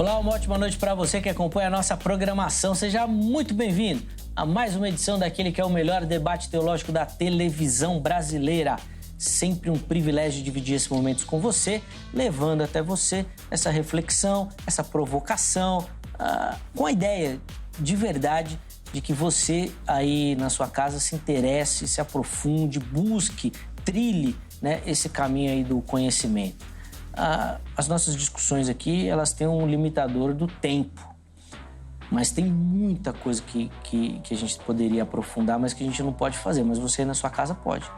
Olá, uma ótima noite para você que acompanha a nossa programação. Seja muito bem-vindo a mais uma edição daquele que é o melhor debate teológico da televisão brasileira. Sempre um privilégio dividir esses momentos com você, levando até você essa reflexão, essa provocação, com a ideia de verdade de que você aí na sua casa se interesse, se aprofunde, busque, trilhe, né, esse caminho aí do conhecimento. As nossas discussões aqui, elas têm um limitador do tempo, mas tem muita coisa que a gente poderia aprofundar, mas que a gente não pode fazer. Mas você aí na sua casa pode.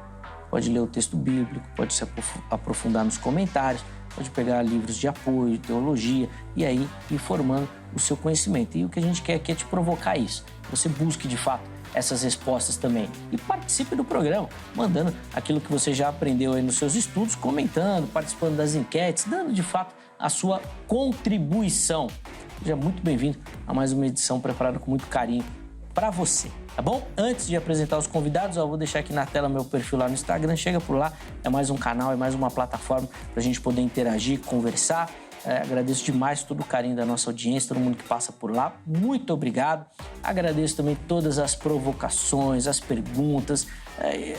Pode ler o texto bíblico, pode se aprofundar nos comentários, pode pegar livros de apoio, de teologia, e aí ir formando o seu conhecimento. E o que a gente quer aqui é te provocar isso. Você busque, de fato, essas respostas também. E participe do programa, mandando aquilo que você já aprendeu aí nos seus estudos, comentando, participando das enquetes, dando, de fato, a sua contribuição. Seja muito bem-vindo a mais uma edição preparada com muito carinho para você, tá bom? Antes de apresentar os convidados, eu vou deixar aqui na tela meu perfil lá no Instagram. Chega por lá, é mais um canal, é mais uma plataforma para a gente poder interagir, conversar. Agradeço demais todo o carinho da nossa audiência, todo mundo que passa por lá. Muito obrigado. Agradeço também todas as provocações, as perguntas.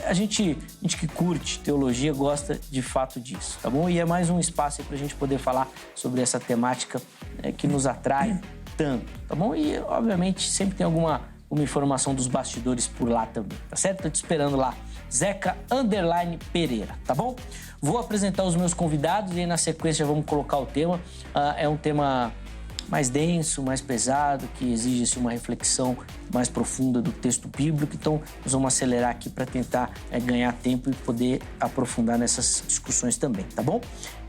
A gente que curte teologia gosta de fato disso, tá bom? E é mais um espaço para a gente poder falar sobre essa temática que nos atrai tanto, tá bom? E, obviamente, sempre tem alguma informação dos bastidores por lá também, tá certo? Tô te esperando lá, Zeca_Pereira, tá bom? Vou apresentar os meus convidados e aí na sequência vamos colocar o tema. É um tema mais denso, mais pesado, que exige uma reflexão mais profunda do texto bíblico. Então, nós vamos acelerar aqui para tentar ganhar tempo e poder aprofundar nessas discussões também, tá bom?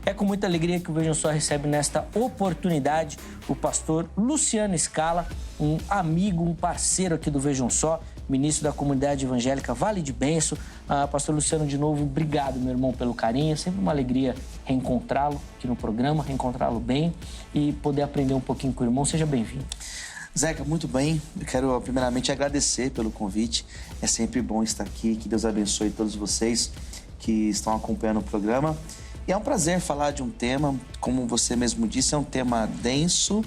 É com muita alegria que o Vejam Só recebe nesta oportunidade o pastor Luciano Scala, um amigo, um parceiro aqui do Vejam Só, ministro da comunidade evangélica Vale de Benção. Pastor Luciano, de novo, obrigado, meu irmão, pelo carinho. É sempre uma alegria reencontrá-lo aqui no programa, reencontrá-lo bem e poder aprender um pouquinho com o irmão. Seja bem-vindo. Zeca, muito bem. Eu quero primeiramente agradecer pelo convite. É sempre bom estar aqui. Que Deus abençoe todos vocês que estão acompanhando o programa. E é um prazer falar de um tema, como você mesmo disse, é um tema denso,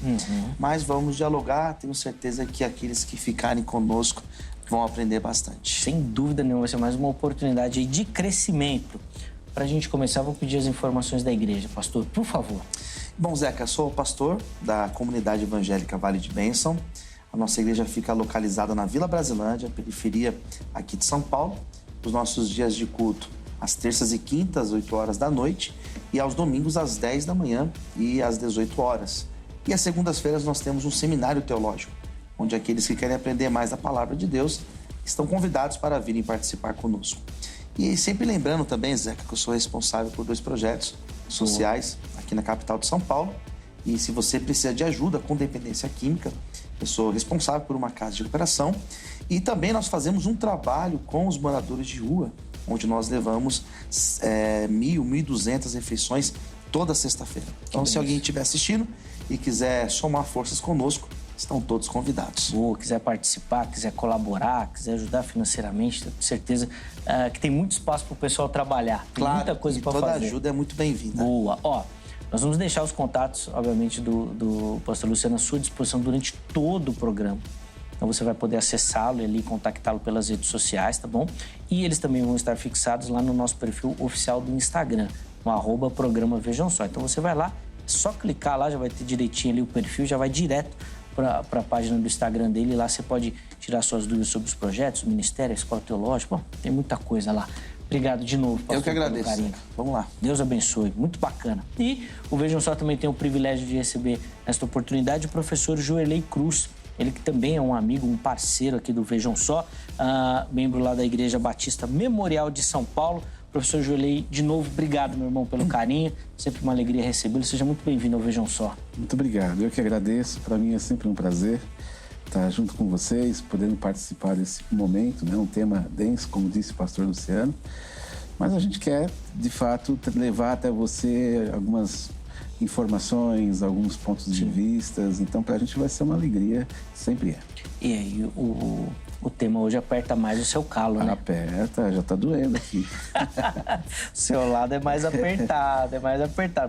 mas vamos dialogar. Tenho certeza que aqueles que ficarem conosco vão aprender bastante. Sem dúvida nenhuma, vai ser mais uma oportunidade aí de crescimento. Para a gente começar, vou pedir as informações da igreja. Pastor, por favor. Bom, Zeca, sou pastor da comunidade evangélica Vale de Benção. A nossa igreja fica localizada na Vila Brasilândia, periferia aqui de São Paulo. Os nossos dias de culto, às terças e quintas, às 8 horas da noite, e aos domingos, às 10 da manhã e às 18 horas. E às segundas-feiras nós temos um seminário teológico, onde aqueles que querem aprender mais da palavra de Deus estão convidados para virem participar conosco. E sempre lembrando também, Zeca, que eu sou responsável por 2 projetos sociais aqui na capital de São Paulo. E se você precisa de ajuda com dependência química, eu sou responsável por uma casa de recuperação. E também nós fazemos um trabalho com os moradores de rua, onde nós levamos 1.200 refeições toda sexta-feira. Então, se alguém estiver assistindo e quiser somar forças conosco, estão todos convidados. Quiser participar, quiser colaborar, quiser ajudar financeiramente, tenho certeza que tem muito espaço para o pessoal trabalhar. Tem muita coisa para fazer. Toda ajuda é muito bem-vinda. Boa. Nós vamos deixar os contatos, obviamente, do pastor Luciano à sua disposição durante todo o programa. Então você vai poder acessá-lo e ali contactá-lo pelas redes sociais, tá bom? E eles também vão estar fixados lá no nosso perfil oficial do Instagram, no @programa Vejam Só. Então você vai lá, é só clicar lá, já vai ter direitinho ali o perfil, já vai direto para a página do Instagram dele. Lá você pode tirar suas dúvidas sobre os projetos, o ministério, a escola teológica. Bom, tem muita coisa lá. Obrigado de novo, pastor. Eu que agradeço. Carinho. Vamos lá. Deus abençoe. Muito bacana. E o Vejam Só também tem o privilégio de receber nesta oportunidade o professor Joelei Cruz. Ele que também é um amigo, um parceiro aqui do Vejam Só, membro lá da Igreja Batista Memorial de São Paulo. Professor Joelei, de novo, obrigado, meu irmão, pelo carinho. Sempre uma alegria recebê-lo. Seja muito bem-vindo ao Vejam Só. Muito obrigado. Eu que agradeço. Para mim é sempre um prazer estar junto com vocês, podendo participar desse momento, né? Um tema denso, como disse o pastor Luciano. Mas a gente quer, de fato, levar até você algumas informações, alguns pontos de vistas. Então, para a gente vai ser uma alegria, sempre é. E aí, o tema hoje aperta mais o seu calo, né? Aperta, já tá doendo aqui. O seu lado é mais apertado,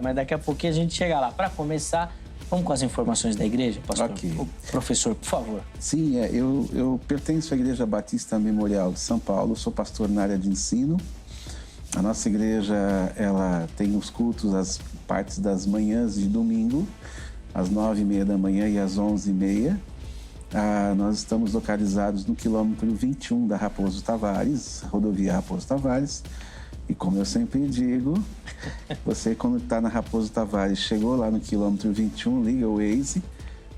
mas daqui a pouquinho a gente chega lá. Para começar, Vamos com as informações da igreja, pastor? Ok. O professor, por favor. Sim, eu pertenço à Igreja Batista Memorial de São Paulo, sou pastor na área de ensino. A nossa igreja, ela tem os cultos, as partes das manhãs de domingo, às 9h30 da manhã e às 11h30. Nós estamos localizados no quilômetro 21 da Raposo Tavares, rodovia Raposo Tavares. E como eu sempre digo, você quando está na Raposo Tavares, chegou lá no quilômetro 21, liga o Waze,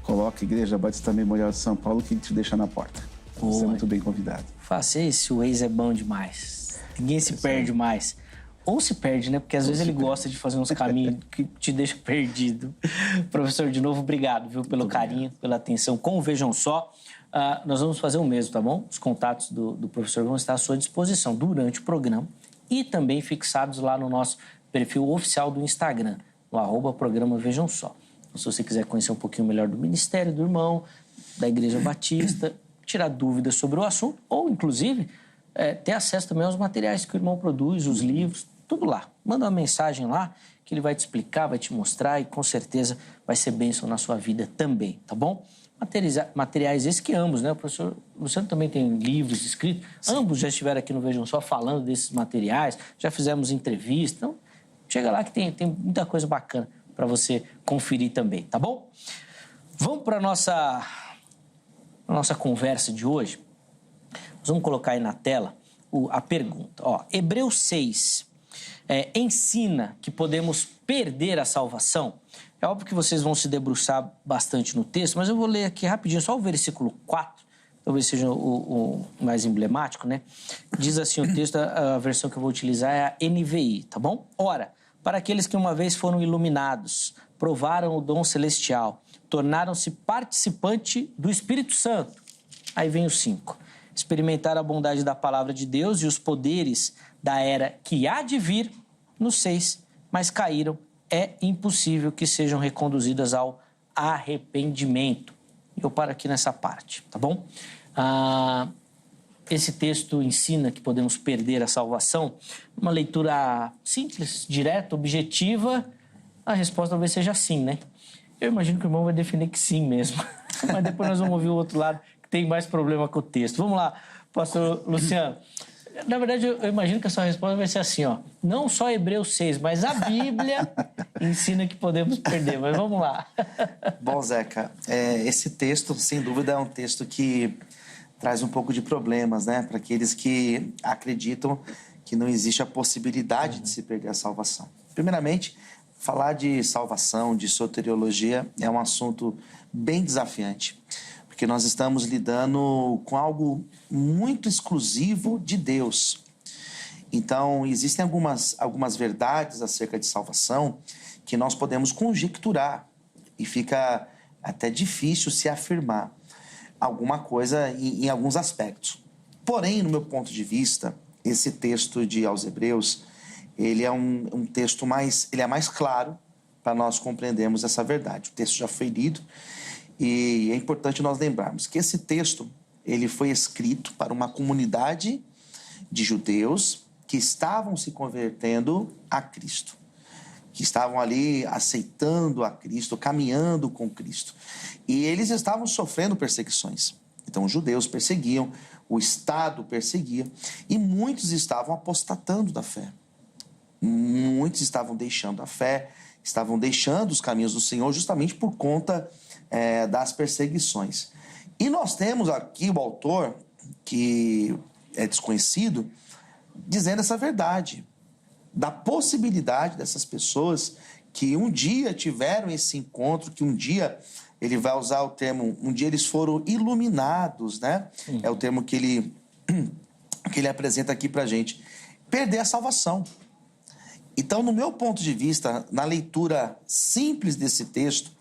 coloca Igreja Batista Memorial de São Paulo que ele te deixa na porta. Você é muito bem convidado. Faça isso, o Waze é bom demais. Ninguém se perde mais. Ou se perde, né? Porque às vezes ele gosta de fazer uns caminhos que te deixam perdido. Professor, de novo, obrigado, viu, pelo carinho, pela atenção. Como Vejam Só, nós vamos fazer o mesmo, tá bom? Os contatos do professor vão estar à sua disposição durante o programa e também fixados lá no nosso perfil oficial do Instagram, no @programa Vejam Só. Então, se você quiser conhecer um pouquinho melhor do ministério do irmão, da Igreja Batista, tirar dúvidas sobre o assunto, ou, inclusive, ter acesso também aos materiais que o irmão produz, os livros, tudo lá. Manda uma mensagem lá que ele vai te explicar, vai te mostrar e com certeza vai ser bênção na sua vida também, tá bom? Materiais esses que ambos, né? O professor Luciano também tem livros escritos. Sim. Ambos já estiveram aqui no Vejam Só falando desses materiais, já fizemos entrevista. Então, chega lá que tem muita coisa bacana para você conferir também, tá bom? Vamos para a nossa conversa de hoje. Nós vamos colocar aí na tela a pergunta. Hebreus 6 ensina que podemos perder a salvação. É óbvio que vocês vão se debruçar bastante no texto, mas eu vou ler aqui rapidinho, só o versículo 4, talvez seja o mais emblemático, né? Diz assim o texto, a versão que eu vou utilizar é a NVI, tá bom? Ora, para aqueles que uma vez foram iluminados, provaram o dom celestial, tornaram-se participante do Espírito Santo. Aí vem o 5. Experimentar a bondade da palavra de Deus e os poderes da era que há de vir, no 6, mas caíram, é impossível que sejam reconduzidas ao arrependimento. Eu paro aqui nessa parte, tá bom? Esse texto ensina que podemos perder a salvação. Uma leitura simples, direta, objetiva, a resposta talvez seja sim, né? Eu imagino que o irmão vai defender que sim mesmo. Mas depois nós vamos ouvir o outro lado, que tem mais problema com o texto. Vamos lá, pastor Luciano. Na verdade, eu imagino que a sua resposta vai ser assim, não só Hebreus 6, mas a Bíblia ensina que podemos perder. Mas vamos lá. Bom, Zeca, esse texto, sem dúvida, é um texto que traz um pouco de problemas, né? Para aqueles que acreditam que não existe a possibilidade de se perder a salvação. Primeiramente, falar de salvação, de soteriologia, é um assunto bem desafiante, porque nós estamos lidando com algo muito exclusivo de Deus. Então, existem algumas verdades acerca de salvação que nós podemos conjecturar e fica até difícil se afirmar alguma coisa em alguns aspectos. Porém, no meu ponto de vista, esse texto aos Hebreus, ele é um texto mais claro para nós compreendermos essa verdade. O texto já foi lido e é importante nós lembrarmos que esse texto ele foi escrito para uma comunidade de judeus que estavam se convertendo a Cristo, que estavam ali aceitando a Cristo, caminhando com Cristo. E eles estavam sofrendo perseguições. Então, os judeus perseguiam, o Estado perseguia, e muitos estavam apostatando da fé. Muitos estavam deixando a fé, estavam deixando os caminhos do Senhor justamente por conta das perseguições. E nós temos aqui o autor, que é desconhecido, dizendo essa verdade, da possibilidade dessas pessoas que um dia tiveram esse encontro, que um dia, ele vai usar o termo, um dia eles foram iluminados, né? É o termo que ele apresenta aqui pra gente. Perder a salvação. Então, no meu ponto de vista, na leitura simples desse texto,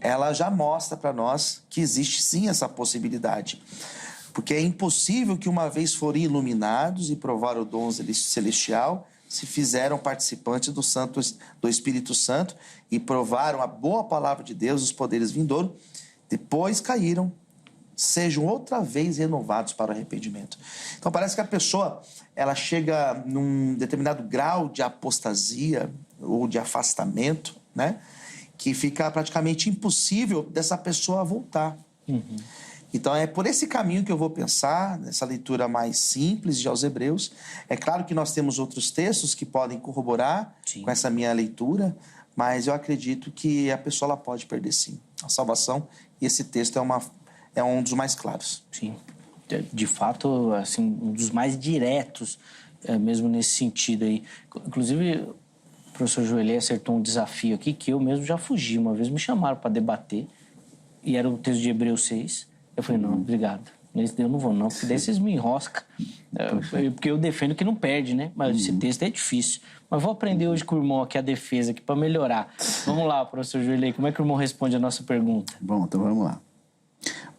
ela já mostra para nós que existe sim essa possibilidade. Porque é impossível que uma vez forem iluminados e provaram o dom celestial, se fizeram participantes do Espírito Santo e provaram a boa palavra de Deus, os poderes vindouros, depois caíram, sejam outra vez renovados para o arrependimento. Então parece que a pessoa ela chega num determinado grau de apostasia ou de afastamento, né? que fica praticamente impossível dessa pessoa voltar. Então, é por esse caminho que eu vou pensar, nessa leitura mais simples de aos Hebreus. É claro que nós temos outros textos que podem corroborar com essa minha leitura, mas eu acredito que a pessoa ela pode perder, sim, a salvação. E esse texto é um dos mais claros. Sim, de fato, assim, um dos mais diretos, mesmo nesse sentido aí. Inclusive, o professor Joelê acertou um desafio aqui que eu mesmo já fugi. Uma vez me chamaram para debater, e era o texto de Hebreus 6. Eu falei, não, obrigado. Nesse eu não vou, não, porque daí vocês me enroscam. Porque eu defendo que não perde, né? Mas esse texto é difícil. Mas vou aprender hoje com o irmão aqui a defesa aqui para melhorar. Vamos lá, professor Joelê, como é que o irmão responde a nossa pergunta? Bom, então vamos lá.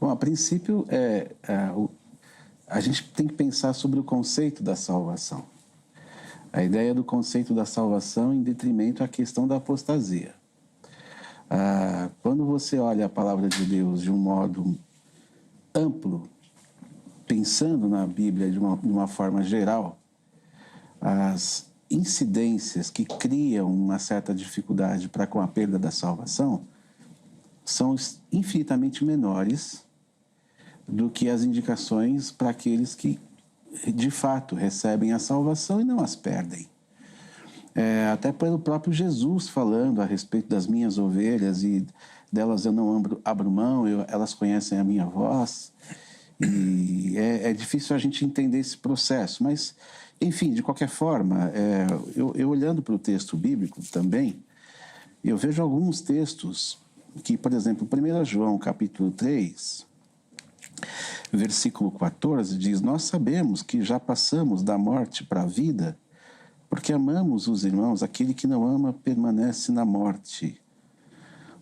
Bom, a princípio, a gente tem que pensar sobre o conceito da salvação. A ideia do conceito da salvação em detrimento à questão da apostasia. Quando você olha a palavra de Deus de um modo amplo, pensando na Bíblia de uma forma geral, as incidências que criam uma certa dificuldade para com a perda da salvação são infinitamente menores do que as indicações para aqueles que, de fato, recebem a salvação e não as perdem. Até pelo próprio Jesus falando a respeito das minhas ovelhas e delas eu não abro mão, elas conhecem a minha voz. E é difícil a gente entender esse processo, mas, enfim, de qualquer forma, eu olhando para o texto bíblico também, eu vejo alguns textos que, por exemplo, 1 João capítulo 3, versículo 14, diz: nós sabemos que já passamos da morte para a vida, porque amamos os irmãos, aquele que não ama permanece na morte.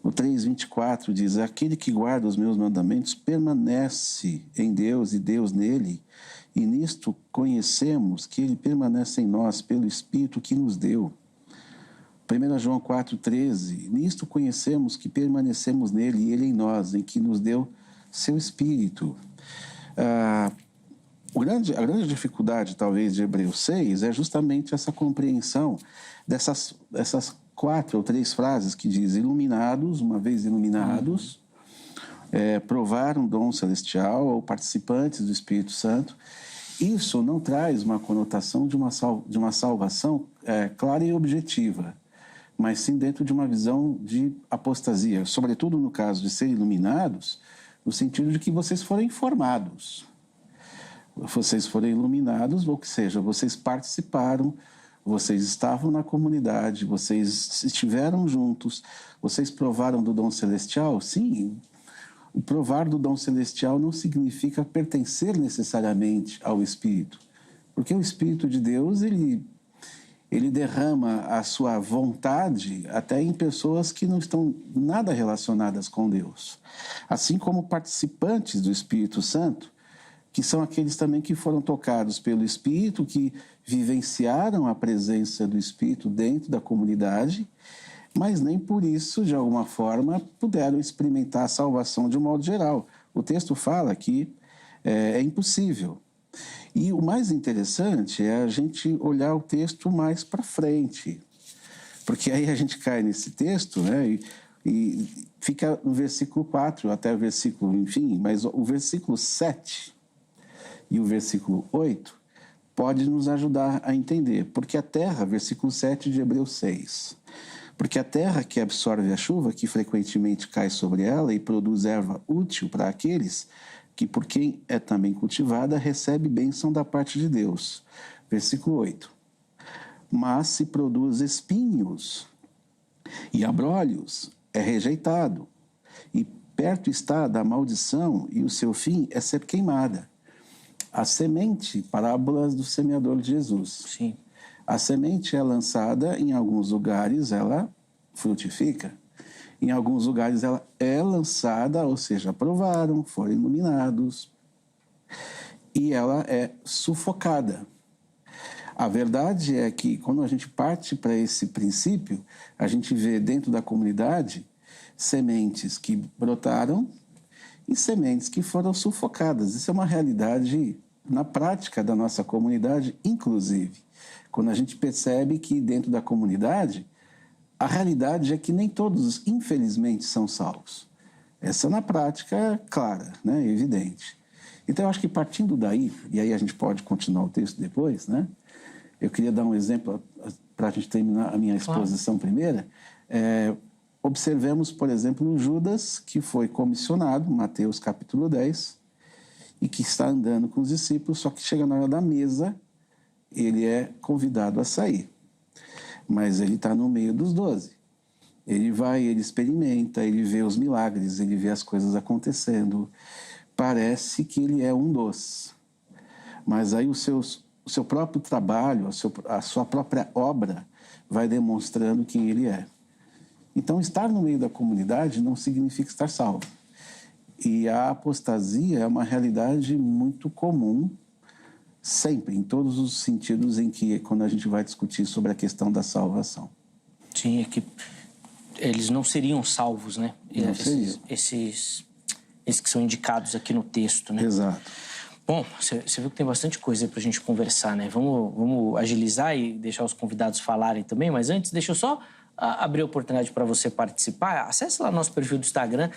O 3:24 diz: aquele que guarda os meus mandamentos permanece em Deus e Deus nele, e nisto conhecemos que ele permanece em nós pelo Espírito que nos deu. 1 João 4:13: nisto conhecemos que permanecemos nele e ele em nós, em que nos deu seu Espírito. A grande dificuldade, talvez, de Hebreus 6 é justamente essa compreensão dessas 4 ou 3 frases que diz: iluminados, uma vez iluminados, provar um dom celestial ou participantes do Espírito Santo. Isso não traz uma conotação de uma salvação clara e objetiva, mas sim dentro de uma visão de apostasia, sobretudo no caso de ser iluminados, no sentido de que vocês foram informados. Vocês foram iluminados, ou seja, vocês participaram, vocês estavam na comunidade, vocês estiveram juntos, vocês provaram do dom celestial? Sim, o provar do dom celestial não significa pertencer necessariamente ao Espírito, porque o Espírito de Deus, ele derrama a sua vontade até em pessoas que não estão nada relacionadas com Deus. Assim como participantes do Espírito Santo, que são aqueles também que foram tocados pelo Espírito, que vivenciaram a presença do Espírito dentro da comunidade, mas nem por isso, de alguma forma, puderam experimentar a salvação de um modo geral. O texto fala que é impossível. E o mais interessante é a gente olhar o texto mais para frente, porque aí a gente cai nesse texto, né, e fica no versículo 4 até o versículo, enfim, mas o versículo 7 e o versículo 8 pode nos ajudar a entender, porque a terra, versículo 7 de Hebreus 6, porque a terra que absorve a chuva, que frequentemente cai sobre ela e produz erva útil para aqueles que por quem é também cultivada, recebe bênção da parte de Deus. Versículo 8. Mas se produz espinhos e abrolhos, é rejeitado, e perto está da maldição, e o seu fim é ser queimada. A semente, parábolas do semeador de Jesus. Sim. A semente é lançada, em alguns lugares ela frutifica. Em alguns lugares ela é lançada, ou seja, provaram, foram iluminados, e ela é sufocada. A verdade é que, quando a gente parte para esse princípio, a gente vê dentro da comunidade sementes que brotaram e sementes que foram sufocadas. Isso é uma realidade na prática da nossa comunidade, inclusive. Quando a gente percebe que dentro da comunidade a realidade é que nem todos, infelizmente, são salvos. Essa na prática é clara, né? Evidente. Então, eu acho que partindo daí, e aí a gente pode continuar o texto depois, né? Eu queria dar um exemplo para a gente terminar a minha exposição primeira. Observemos, por exemplo, o Judas, que foi comissionado, Mateus capítulo 10, e que está andando com os discípulos, só que chega na hora da mesa, ele é convidado a sair. Mas ele está no meio dos 12. Ele vai, ele experimenta, ele vê os milagres, ele vê as coisas acontecendo. Parece que ele é um dos. Mas aí o seu próprio trabalho, a sua própria obra vai demonstrando quem ele é. Então, estar no meio da comunidade não significa estar salvo. E a apostasia é uma realidade muito comum, sempre, em todos os sentidos em que, quando a gente vai discutir sobre a questão da salvação. Sim, é que eles não seriam salvos, né? Não seriam. Esses que são indicados aqui no texto, né? Exato. Bom, você viu que tem bastante coisa para a gente conversar, né? Vamos agilizar e deixar os convidados falarem também, mas antes, deixa eu só abrir a oportunidade para você participar. Acesse lá nosso perfil do Instagram,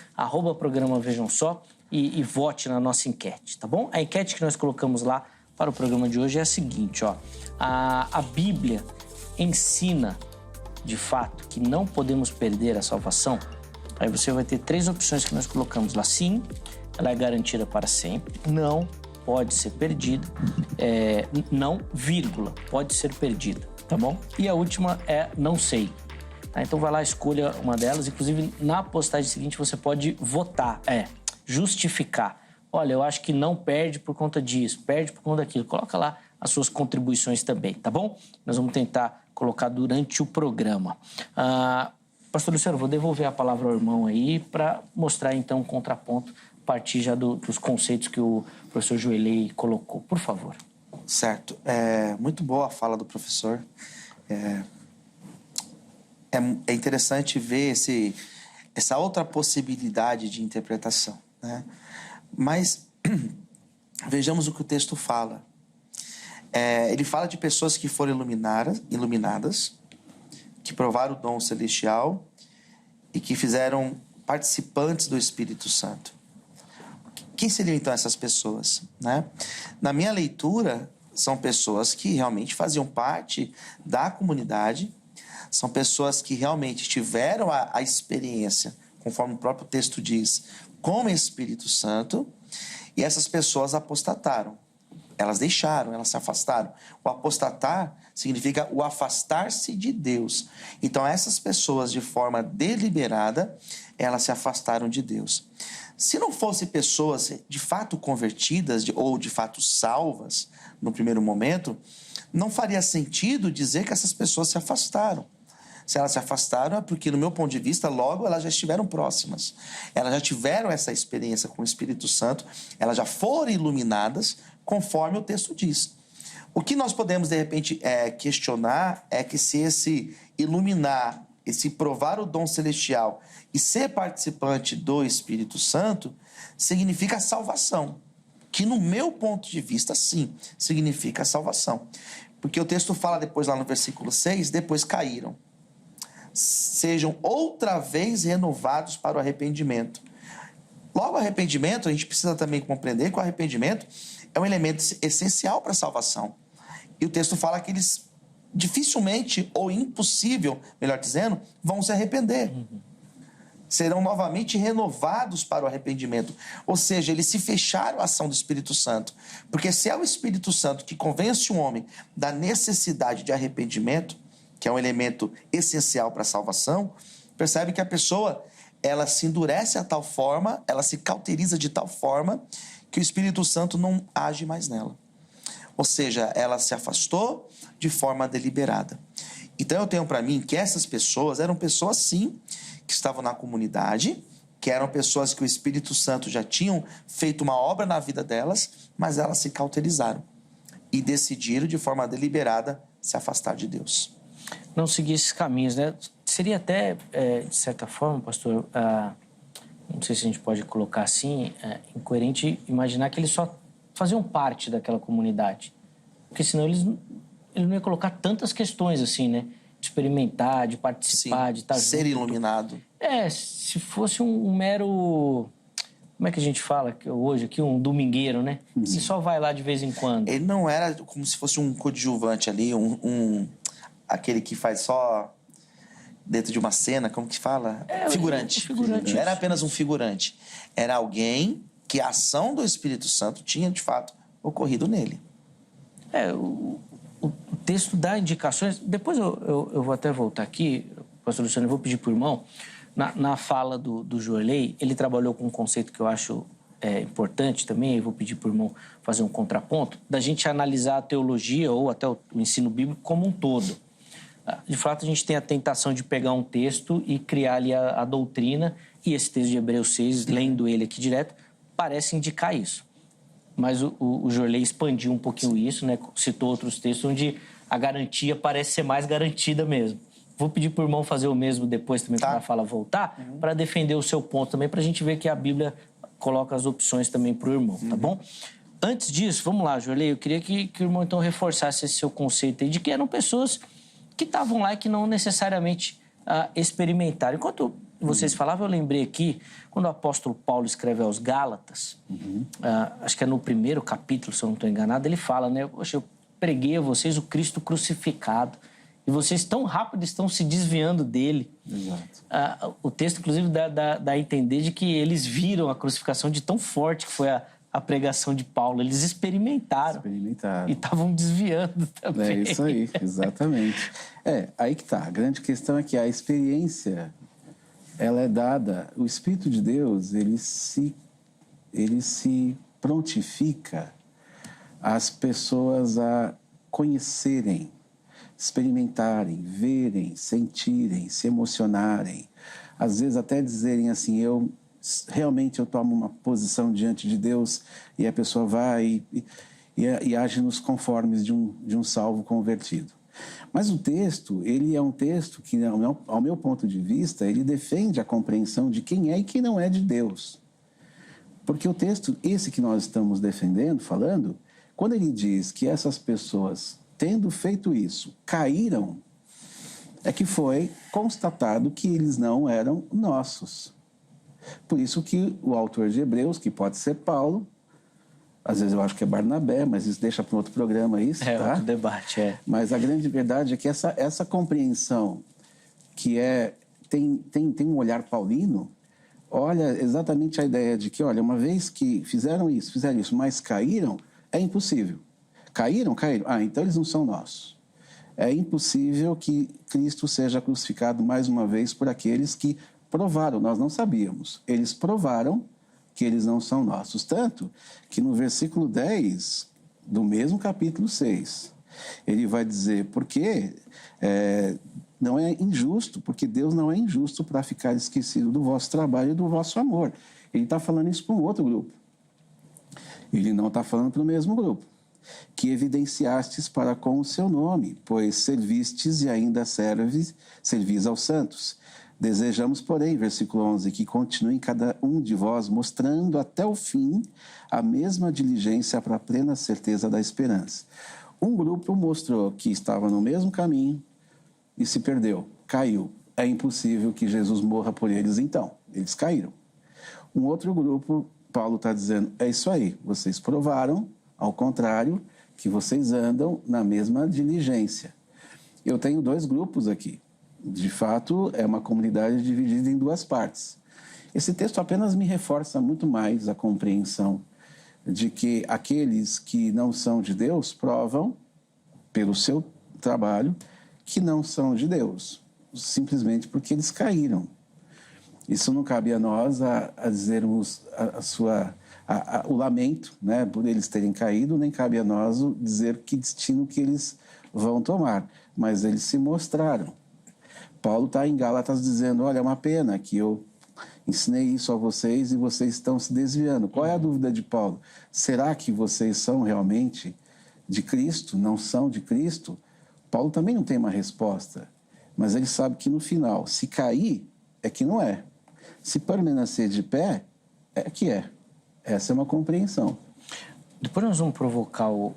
@programa Vejam Só, e vote na nossa enquete, tá bom? A enquete que nós colocamos lá para o programa de hoje é a seguinte, ó. A Bíblia ensina, de fato, que não podemos perder a salvação? Aí você vai ter 3 opções que nós colocamos lá. Sim, ela é garantida para sempre. Não, pode ser perdida. Não, vírgula, pode ser perdida, tá bom? E a última é não sei. Tá? Então vai lá, escolha uma delas. Inclusive, na postagem seguinte você pode votar, justificar. Olha, eu acho que não perde por conta disso, perde por conta daquilo. Coloca lá as suas contribuições também, tá bom? Nós vamos tentar colocar durante o programa. Pastor Luciano, vou devolver a palavra ao irmão aí para mostrar, então, um contraponto a partir já dos conceitos que o professor Joelei colocou. Por favor. Certo. Muito boa a fala do professor. É interessante ver essa outra possibilidade de interpretação, né? Mas vejamos o que o texto fala. Ele fala de pessoas que foram iluminadas, que provaram o dom celestial e que fizeram participantes do Espírito Santo. Quem seriam então essas pessoas, né? Na minha leitura, são pessoas que realmente faziam parte da comunidade, são pessoas que realmente tiveram a experiência, conforme o próprio texto diz, com o Espírito Santo, e essas pessoas apostataram. Elas deixaram, elas se afastaram. O apostatar significa o afastar-se de Deus. Então, essas pessoas, de forma deliberada, elas se afastaram de Deus. Se não fossem pessoas de fato convertidas ou de fato salvas, no primeiro momento, não faria sentido dizer que essas pessoas se afastaram. Se elas se afastaram é porque, no meu ponto de vista, logo elas já estiveram próximas. Elas já tiveram essa experiência com o Espírito Santo, elas já foram iluminadas, conforme o texto diz. O que nós podemos, de repente, questionar é que se esse iluminar, esse provar o dom celestial e ser participante do Espírito Santo, significa salvação. Que, no meu ponto de vista, sim, significa salvação. Porque o texto fala depois, lá no versículo 6, depois caíram. Sejam outra vez renovados para o arrependimento. Logo, o arrependimento, a gente precisa também compreender que o arrependimento é um elemento essencial para a salvação. E o texto fala que eles dificilmente, ou impossível, melhor dizendo, vão se arrepender. Serão novamente renovados para o arrependimento. Ou seja, eles se fecharam à ação do Espírito Santo. Porque se é o Espírito Santo que convence o homem da necessidade de arrependimento, que é um elemento essencial para a salvação, percebe que a pessoa, ela se endurece a tal forma, ela se cauteriza de tal forma que o Espírito Santo não age mais nela. Ou seja, ela se afastou de forma deliberada. Então eu tenho para mim que essas pessoas eram pessoas, sim, que estavam na comunidade, que eram pessoas que o Espírito Santo já tinham feito uma obra na vida delas, mas elas se cauterizaram e decidiram de forma deliberada se afastar de Deus. Não seguir esses caminhos, né? Seria até, de certa forma, pastor, não sei se a gente pode colocar assim, incoerente imaginar que eles só faziam parte daquela comunidade. Porque senão ele não ia colocar tantas questões assim, né? experimentar, de participar, Sim, de estar ser junto. iluminado. Se fosse um mero... Como é que a gente fala hoje aqui? Um domingueiro, né? E só vai lá de vez em quando. Ele não era como se fosse um coadjuvante ali, aquele que faz só dentro de uma cena, como que fala? Figurante. Figurante. Não era apenas um figurante. Era alguém que a ação do Espírito Santo tinha, de fato, ocorrido nele. O texto dá indicações... Depois eu vou até voltar aqui, pastor Luciano, eu vou pedir para o irmão... Na fala do Joelei, ele trabalhou com um conceito que eu acho importante também, eu vou pedir para o irmão fazer um contraponto, da gente analisar a teologia ou até o ensino bíblico como um todo. De fato, a gente tem a tentação de pegar um texto e criar ali a doutrina, e esse texto de Hebreus 6, lendo ele aqui direto, parece indicar isso. Mas o Joelei expandiu um pouquinho isso, né? Citou outros textos onde a garantia parece ser mais garantida mesmo. Vou pedir para o irmão fazer o mesmo depois também, quando a fala voltar, para defender o seu ponto também, para a gente ver que a Bíblia coloca as opções também para o irmão, tá bom? Antes disso, vamos lá, Joelei, eu queria que o irmão então reforçasse esse seu conceito aí de que eram pessoas que estavam lá e que não necessariamente experimentaram. Enquanto vocês falavam, eu lembrei aqui, quando o apóstolo Paulo escreve aos Gálatas, acho que é no primeiro capítulo, se eu não estou enganado, ele fala, né? Poxa, eu preguei a vocês o Cristo crucificado, e vocês tão rápido estão se desviando dele. Exato. O texto, inclusive, dá a entender de que eles viram a crucificação de tão forte que foi a pregação de Paulo. Eles experimentaram. E estavam desviando também. É isso aí, exatamente. Aí que tá. A grande questão é que a experiência, ela é dada... O Espírito de Deus, ele se prontifica as pessoas a conhecerem, experimentarem, verem, sentirem, se emocionarem, às vezes até dizerem assim, eu tomo uma posição diante de Deus, e a pessoa vai e age nos conformes de um salvo convertido. Mas o texto, ele é um texto que, ao meu ponto de vista, ele defende a compreensão de quem é e quem não é de Deus. Porque o texto, esse que nós estamos defendendo, falando, quando ele diz que essas pessoas, tendo feito isso, caíram, é que foi constatado que eles não eram nossos. Por isso que o autor de Hebreus, que pode ser Paulo, às vezes eu acho que é Barnabé, mas isso deixa para um outro programa isso, tá? Outro debate, Mas a grande verdade é que essa compreensão que tem um olhar paulino, olha exatamente a ideia de que, olha, uma vez que fizeram isso, mas caíram, é impossível. Caíram? Então eles não são nossos. É impossível que Cristo seja crucificado mais uma vez por aqueles que provaram, nós não sabíamos. Eles provaram que eles não são nossos. Tanto que no versículo 10 do mesmo capítulo 6, ele vai dizer, porque não é injusto, porque Deus não é injusto para ficar esquecido do vosso trabalho e do vosso amor. Ele está falando isso para um outro grupo. Ele não está falando para o mesmo grupo. Que evidenciastes para com o seu nome, pois servistes e ainda servis aos santos. Desejamos, porém, versículo 11, que continue cada um de vós mostrando até o fim a mesma diligência para a plena certeza da esperança. Um grupo mostrou que estava no mesmo caminho e se perdeu, caiu. É impossível que Jesus morra por eles, então. Eles caíram. Um outro grupo, Paulo está dizendo, é isso aí, vocês provaram, ao contrário, que vocês andam na mesma diligência. Eu tenho dois grupos aqui. De fato, é uma comunidade dividida em duas partes. Esse texto apenas me reforça muito mais a compreensão de que aqueles que não são de Deus provam, pelo seu trabalho, que não são de Deus, simplesmente porque eles caíram. Isso não cabe a nós a dizermos o lamento, né, por eles terem caído, nem cabe a nós dizer que destino que eles vão tomar, mas eles se mostraram. Paulo está em Gálatas dizendo, olha, é uma pena que eu ensinei isso a vocês e vocês estão se desviando. Qual é a dúvida de Paulo? Será que vocês são realmente de Cristo? Não são de Cristo? Paulo também não tem uma resposta, mas ele sabe que no final, se cair, é que não é. Se permanecer de pé, é que é. Essa é uma compreensão. Depois nós vamos provocar o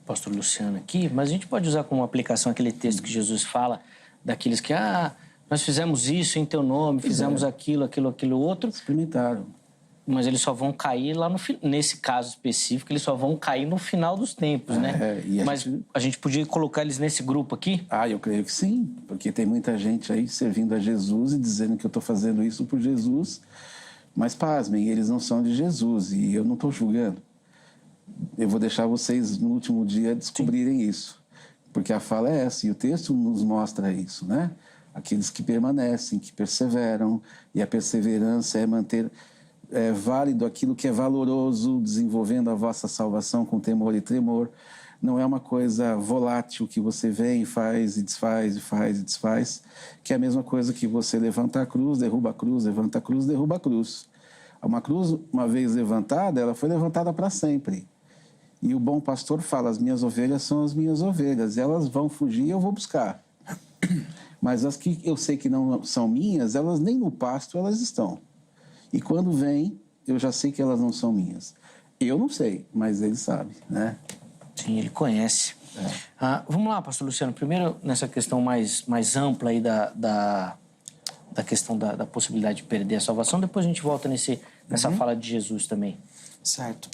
pastor Luciano aqui, mas a gente pode usar como aplicação aquele texto que Jesus fala daqueles que, nós fizemos isso em teu nome, fizemos aquilo outro. Experimentaram. Mas eles só vão cair lá nesse caso específico, eles só vão cair no final dos tempos, né? Mas a gente podia colocar eles nesse grupo aqui? Eu creio que sim, porque tem muita gente aí servindo a Jesus e dizendo que eu estou fazendo isso por Jesus, mas pasmem, eles não são de Jesus e eu não estou julgando. Eu vou deixar vocês no último dia descobrirem isso, porque a fala é essa e o texto nos mostra isso, né? Aqueles que permanecem, que perseveram, e a perseverança é manter válido aquilo que é valoroso, desenvolvendo a vossa salvação com temor e tremor. Não é uma coisa volátil que você vem e faz e desfaz e faz e desfaz, que é a mesma coisa que você levanta a cruz, derruba a cruz, levanta a cruz, derruba a cruz. Uma cruz, uma vez levantada, ela foi levantada para sempre. E o bom pastor fala, as minhas ovelhas são as minhas ovelhas, elas vão fugir e eu vou buscar. Mas as que eu sei que não são minhas, elas nem no pasto elas estão. E quando vem, eu já sei que elas não são minhas. Eu não sei, mas ele sabe, né? Sim, ele conhece. Vamos lá, pastor Luciano. Primeiro, nessa questão mais ampla aí da questão da possibilidade de perder a salvação. Depois a gente volta nessa fala de Jesus também. Certo.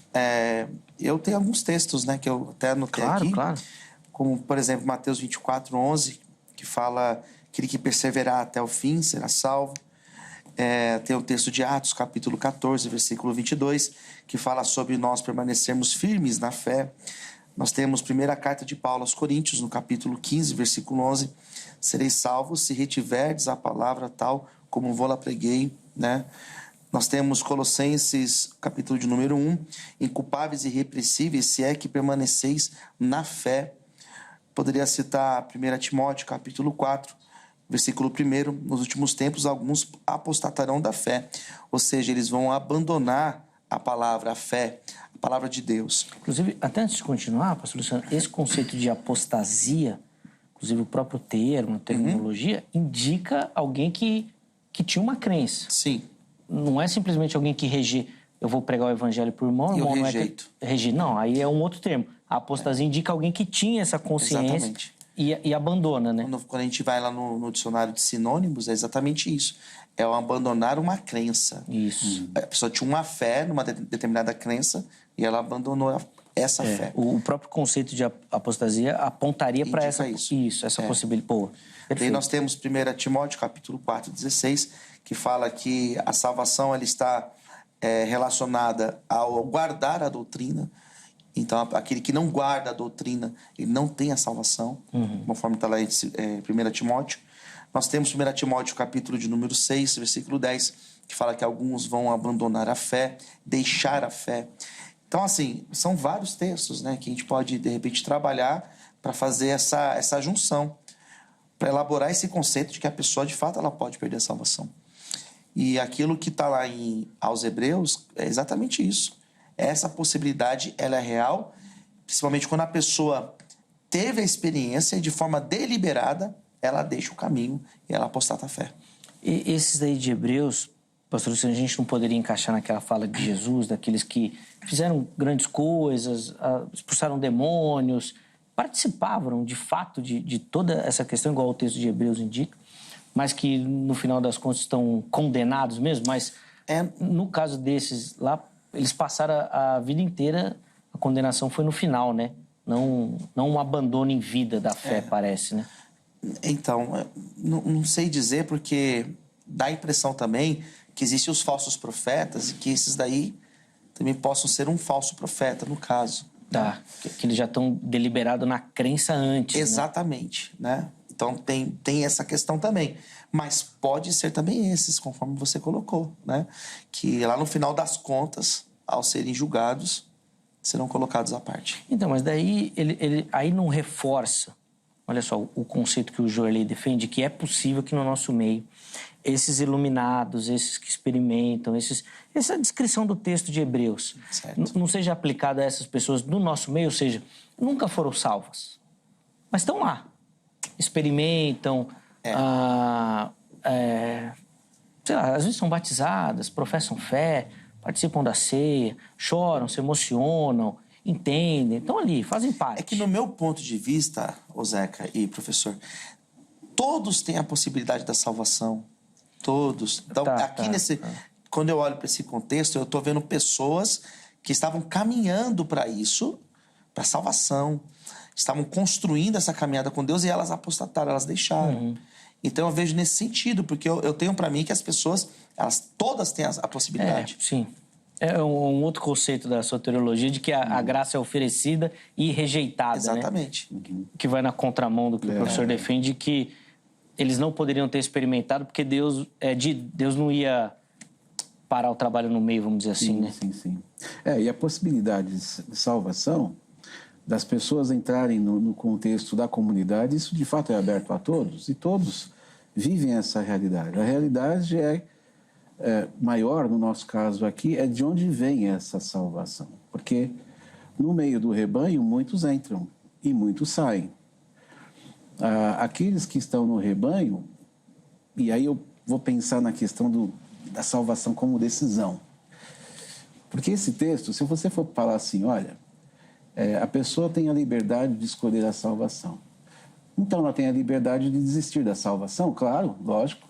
Eu tenho alguns textos, né, que eu até anotei aqui. Claro. Como, por exemplo, Mateus 24:11, que fala que aquele que perseverar até o fim será salvo. Tem o texto de Atos, capítulo 14, versículo 22, que fala sobre nós permanecermos firmes na fé. Nós temos a primeira carta de Paulo aos Coríntios, no capítulo 15, versículo 11. Sereis salvos se retiverdes a palavra tal como vou-la preguei, né? Nós temos Colossenses, capítulo de número 1, inculpáveis e irrepreensíveis, se é que permaneceis na fé. Poderia citar 1 Timóteo, capítulo 4, versículo 1, nos últimos tempos alguns apostatarão da fé, ou seja, eles vão abandonar a palavra, a fé, a palavra de Deus. Inclusive, até antes de continuar, pastor Luciano, esse conceito de apostasia, inclusive o próprio termo, a terminologia, indica alguém que tinha uma crença. Sim. Não é simplesmente alguém que eu vou pregar o evangelho por irmão, eu não rejeito. Não, aí é um outro termo. A apostasia indica alguém que tinha essa consciência. Exatamente. E abandona, né? Quando a gente vai lá no dicionário de sinônimos, é exatamente isso. É o abandonar uma crença. Isso. A pessoa tinha uma fé numa determinada crença e ela abandonou essa fé. O próprio conceito de apostasia apontaria para essa possibilidade. Pô, Daí nós temos 1 Timóteo, capítulo 4, 16, que fala que a salvação ela está relacionada ao guardar a doutrina. Então, aquele que não guarda a doutrina, ele não tem a salvação, conforme está lá em 1 Timóteo. Nós temos 1 Timóteo, capítulo de número 6, versículo 10, que fala que alguns vão abandonar a fé, deixar a fé. Então, assim, são vários textos, né, que a gente pode, de repente, trabalhar para fazer essa junção, para elaborar esse conceito de que a pessoa, de fato, ela pode perder a salvação. E aquilo que está lá aos Hebreus é exatamente isso. Essa possibilidade, ela é real, principalmente quando a pessoa teve a experiência e de forma deliberada, ela deixa o caminho e ela apostata a fé. E esses daí de Hebreus, pastor Luciano, a gente não poderia encaixar naquela fala de Jesus, daqueles que fizeram grandes coisas, expulsaram demônios, participavam de fato de toda essa questão, igual o texto de Hebreus indica, mas que no final das contas estão condenados mesmo, mas no caso desses lá, eles passaram a vida inteira, a condenação foi no final, né? Não um abandono em vida da fé, parece, né? Então, não sei dizer, porque dá a impressão também que existem os falsos profetas e que esses daí também possam ser um falso profeta, no caso. Tá, que eles já estão deliberados na crença antes, exatamente, né? Então, tem essa questão também. Mas pode ser também esses, conforme você colocou, né? Que lá no final das contas, ao serem julgados, serão colocados à parte. Então, mas daí ele aí não reforça, olha só, o conceito que o Joerley defende, que é possível que no nosso meio, esses iluminados, esses que experimentam, essa descrição do texto de Hebreus, não seja aplicada a essas pessoas do nosso meio, ou seja, nunca foram salvas, mas estão lá, experimentam, sei lá, às vezes são batizadas, professam fé, participam da ceia, choram, se emocionam, entendem, estão ali, fazem parte. É que no meu ponto de vista, ô Zeca e professor, todos têm a possibilidade da salvação. Todos. Então, quando eu olho para esse contexto, eu estou vendo pessoas que estavam caminhando para isso, para salvação, estavam construindo essa caminhada com Deus e elas apostataram, elas deixaram. Então eu vejo nesse sentido, porque eu tenho para mim que as pessoas, elas todas têm a possibilidade. Sim. É um outro conceito da soteriologia de que a graça é oferecida e rejeitada. Exatamente. Né? Que vai na contramão do que o professor defende, que eles não poderiam ter experimentado porque Deus não ia parar o trabalho no meio, vamos dizer assim, né? Sim. E a possibilidade de salvação das pessoas entrarem no contexto da comunidade, isso de fato é aberto a todos, e todos vivem essa realidade. A realidade é maior, no nosso caso aqui, é de onde vem essa salvação. Porque no meio do rebanho, muitos entram e muitos saem. Aqueles que estão no rebanho, e aí eu vou pensar na questão da salvação como decisão. Porque esse texto, se você for falar assim, olha, a pessoa tem a liberdade de escolher a salvação. Então, ela tem a liberdade de desistir da salvação? Claro, lógico.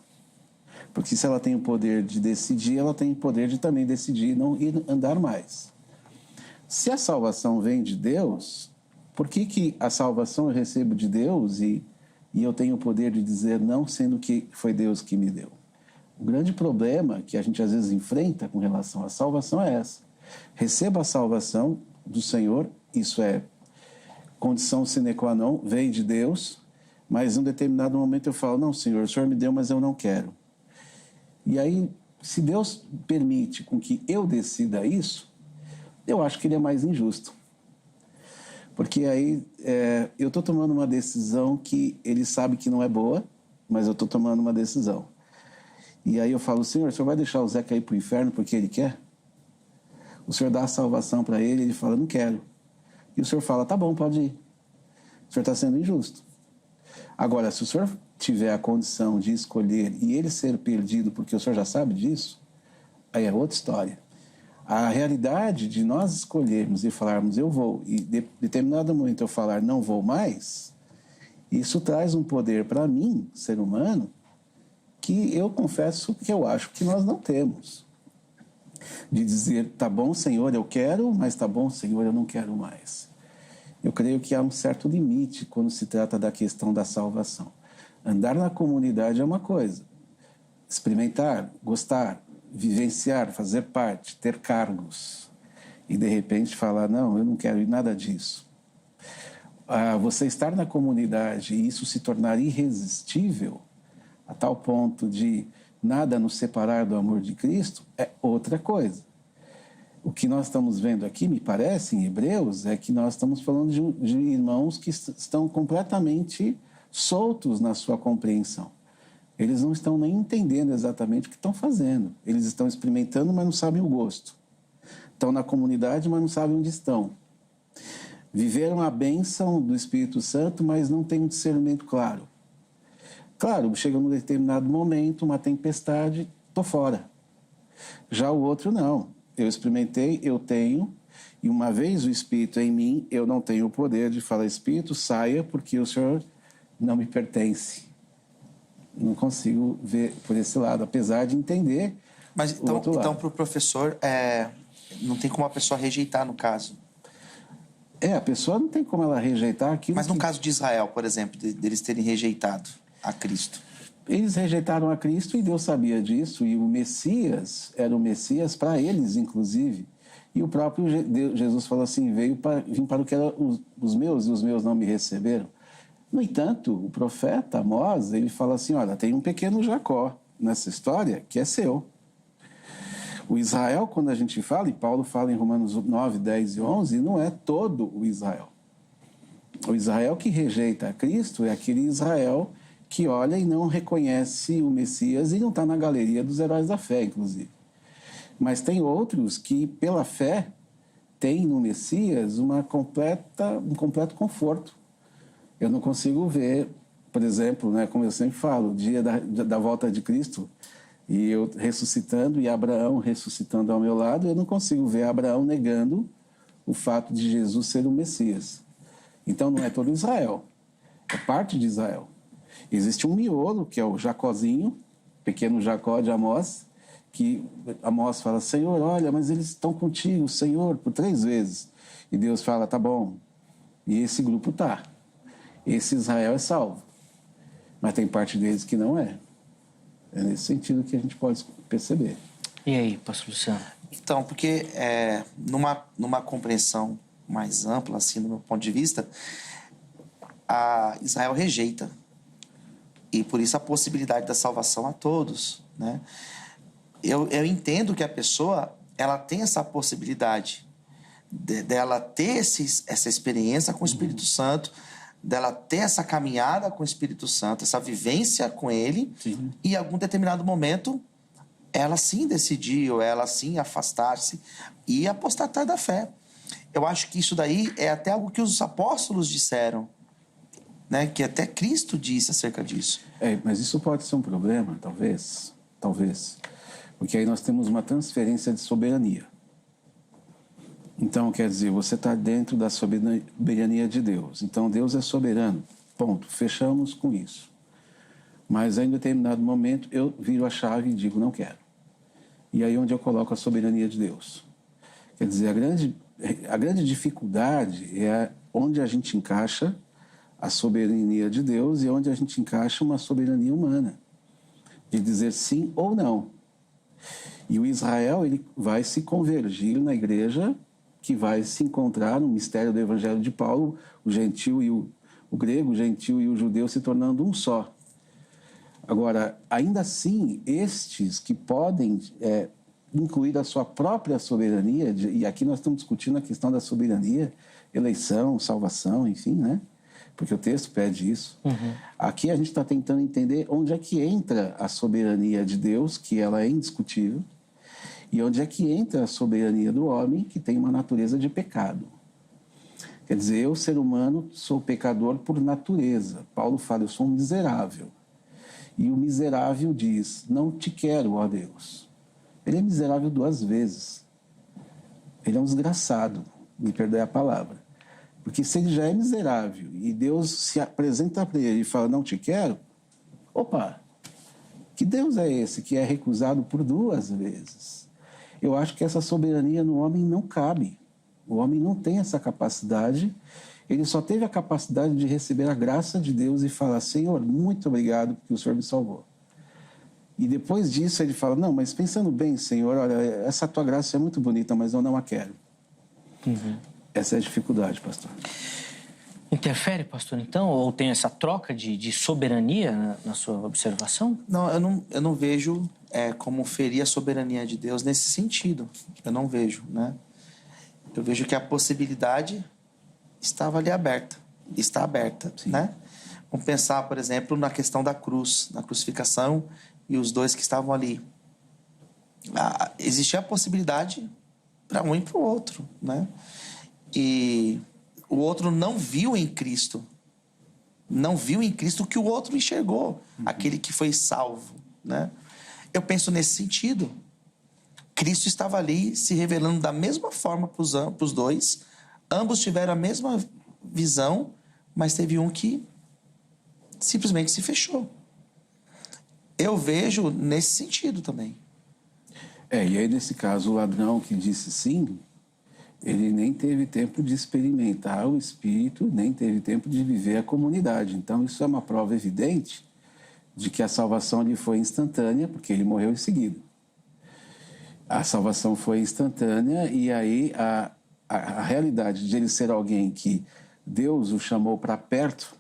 Porque se ela tem o poder de decidir, ela tem o poder de também decidir não ir andar mais. Se a salvação vem de Deus, por que a salvação eu recebo de Deus e eu tenho o poder de dizer não, sendo que foi Deus que me deu? O grande problema que a gente às vezes enfrenta com relação à salvação é essa. Receba a salvação do Senhor, isso é condição sine qua non, vem de Deus, mas em um determinado momento eu falo, não, Senhor, o Senhor me deu, mas eu não quero. E aí, se Deus permite com que eu decida isso, eu acho que ele é mais injusto. Porque aí eu estou tomando uma decisão que ele sabe que não é boa, mas eu estou tomando uma decisão. E aí eu falo, Senhor, o Senhor vai deixar o Zeca ir para o inferno porque ele quer? O Senhor dá a salvação para ele, ele fala, não quero. E o Senhor fala, tá bom, pode ir. O Senhor está sendo injusto. Agora, se o Senhor tiver a condição de escolher e ele ser perdido porque o Senhor já sabe disso, aí é outra história. A realidade de nós escolhermos e falarmos eu vou, e de determinado momento eu falar não vou mais, isso traz um poder para mim, ser humano, que eu confesso que eu acho que nós não temos. De dizer, tá bom, Senhor, eu quero, mas tá bom, Senhor, eu não quero mais. Eu creio que há um certo limite quando se trata da questão da salvação. Andar na comunidade é uma coisa. Experimentar, gostar, vivenciar, fazer parte, ter cargos. E, de repente, falar, não, eu não quero ir nada disso. Você estar na comunidade e isso se tornar irresistível, a tal ponto de nada nos separar do amor de Cristo, é outra coisa. O que nós estamos vendo aqui, me parece, em Hebreus, é que nós estamos falando de irmãos que estão completamente soltos na sua compreensão. Eles não estão nem entendendo exatamente o que estão fazendo. Eles estão experimentando, mas não sabem o gosto. Estão na comunidade, mas não sabem onde estão. Viveram a bênção do Espírito Santo, mas não têm um discernimento claro. Claro, chega num determinado momento, uma tempestade, estou fora. Já o outro, não. Eu experimentei, eu tenho, e uma vez o Espírito em mim, eu não tenho o poder de falar, Espírito, saia, porque o Senhor não me pertence. Não consigo ver por esse lado, apesar de entender. Mas então para o professor, não tem como a pessoa rejeitar, no caso. A pessoa não tem como ela rejeitar aquilo. Mas no caso de Israel, por exemplo, deles terem rejeitado a Cristo. Eles rejeitaram a Cristo e Deus sabia disso, e o Messias era o Messias para eles, inclusive. E o próprio Jesus falou assim, vim para o que eram os meus, e os meus não me receberam. No entanto, o profeta Amós, ele fala assim, olha, tem um pequeno Jacó nessa história que é seu. O Israel, quando a gente fala, e Paulo fala em Romanos 9, 10 e 11, não é todo o Israel. O Israel que rejeita a Cristo é aquele Israel que olha e não reconhece o Messias e não está na galeria dos heróis da fé, inclusive. Mas tem outros que, pela fé, têm no Messias um completo conforto. Eu não consigo ver, por exemplo, né, como eu sempre falo, o dia da volta de Cristo, e eu ressuscitando e Abraão ressuscitando ao meu lado, eu não consigo ver Abraão negando o fato de Jesus ser o Messias. Então não é todo Israel, é parte de Israel. Existe um miolo, que é o Jacózinho, pequeno Jacó de Amós, que Amós fala, Senhor, olha, mas eles estão contigo, Senhor, por 3 vezes. E Deus fala, tá bom. E esse grupo tá. Esse Israel é salvo. Mas tem parte deles que não é. É nesse sentido que a gente pode perceber. E aí, pastor Luciano? Então, porque numa compreensão mais ampla, assim, do meu ponto de vista, a Israel rejeita. E por isso a possibilidade da salvação a todos, né? Eu entendo que a pessoa, ela tem essa possibilidade dela ter essa experiência com o Espírito Santo, dela ter essa caminhada com o Espírito Santo, essa vivência com ele, e em algum determinado momento ela sim decidir, ou ela sim afastar-se e apostatar da fé. Eu acho que isso daí é até algo que os apóstolos disseram, né? Que até Cristo disse acerca disso. Mas isso pode ser um problema, talvez, porque aí nós temos uma transferência de soberania. Então, quer dizer, você está dentro da soberania de Deus. Então, Deus é soberano. Ponto. Fechamos com isso. Mas, em determinado momento, eu viro a chave e digo, não quero. E aí onde eu coloco a soberania de Deus. Quer dizer, a grande dificuldade é onde a gente encaixa a soberania de Deus e onde a gente encaixa uma soberania humana. De dizer sim ou não. E o Israel, ele vai se convergir na igreja que vai se encontrar no mistério do Evangelho de Paulo, o gentil e o grego, o gentil e o judeu se tornando um só. Agora, ainda assim, estes que podem incluir a sua própria soberania, e aqui nós estamos discutindo a questão da soberania, eleição, salvação, enfim, né? Porque o texto pede isso. Aqui a gente está tentando entender onde é que entra a soberania de Deus, que ela é indiscutível, e onde é que entra a soberania do homem, que tem uma natureza de pecado. Quer dizer, eu, ser humano, sou pecador por natureza. Paulo fala, eu sou um miserável. E o miserável diz, não te quero, ó Deus. Ele é miserável 2 vezes. Ele é um desgraçado, me perdoe a palavra. Porque se ele já é miserável e Deus se apresenta para ele e fala, não te quero, opa, que Deus é esse que é recusado por 2 vezes? Eu acho que essa soberania no homem não cabe. O homem não tem essa capacidade. Ele só teve a capacidade de receber a graça de Deus e falar, Senhor, muito obrigado porque o Senhor me salvou. E depois disso ele fala, não, mas pensando bem, Senhor, olha, essa tua graça é muito bonita, mas eu não a quero. Essa é a dificuldade, pastor. Interfere, pastor, então? Ou tem essa troca de soberania na sua observação? Não, eu não vejo como ferir a soberania de Deus nesse sentido. Eu não vejo, né? Eu vejo que a possibilidade estava ali aberta. Está aberta, né? Vamos pensar, por exemplo, na questão da cruz, na crucificação e os 2 que estavam ali. Existia a possibilidade para um e para o outro, né? E o outro não viu em Cristo. Não viu em Cristo o que o outro enxergou. Aquele que foi salvo, né? Eu penso nesse sentido. Cristo estava ali se revelando da mesma forma para os 2. Ambos tiveram a mesma visão, mas teve um que simplesmente se fechou. Eu vejo nesse sentido também. E aí, nesse caso, o ladrão que disse sim, ele nem teve tempo de experimentar o Espírito, nem teve tempo de viver a comunidade. Então, isso é uma prova evidente de que a salvação lhe foi instantânea, porque ele morreu em seguida. A salvação foi instantânea e aí a realidade de ele ser alguém que Deus o chamou para perto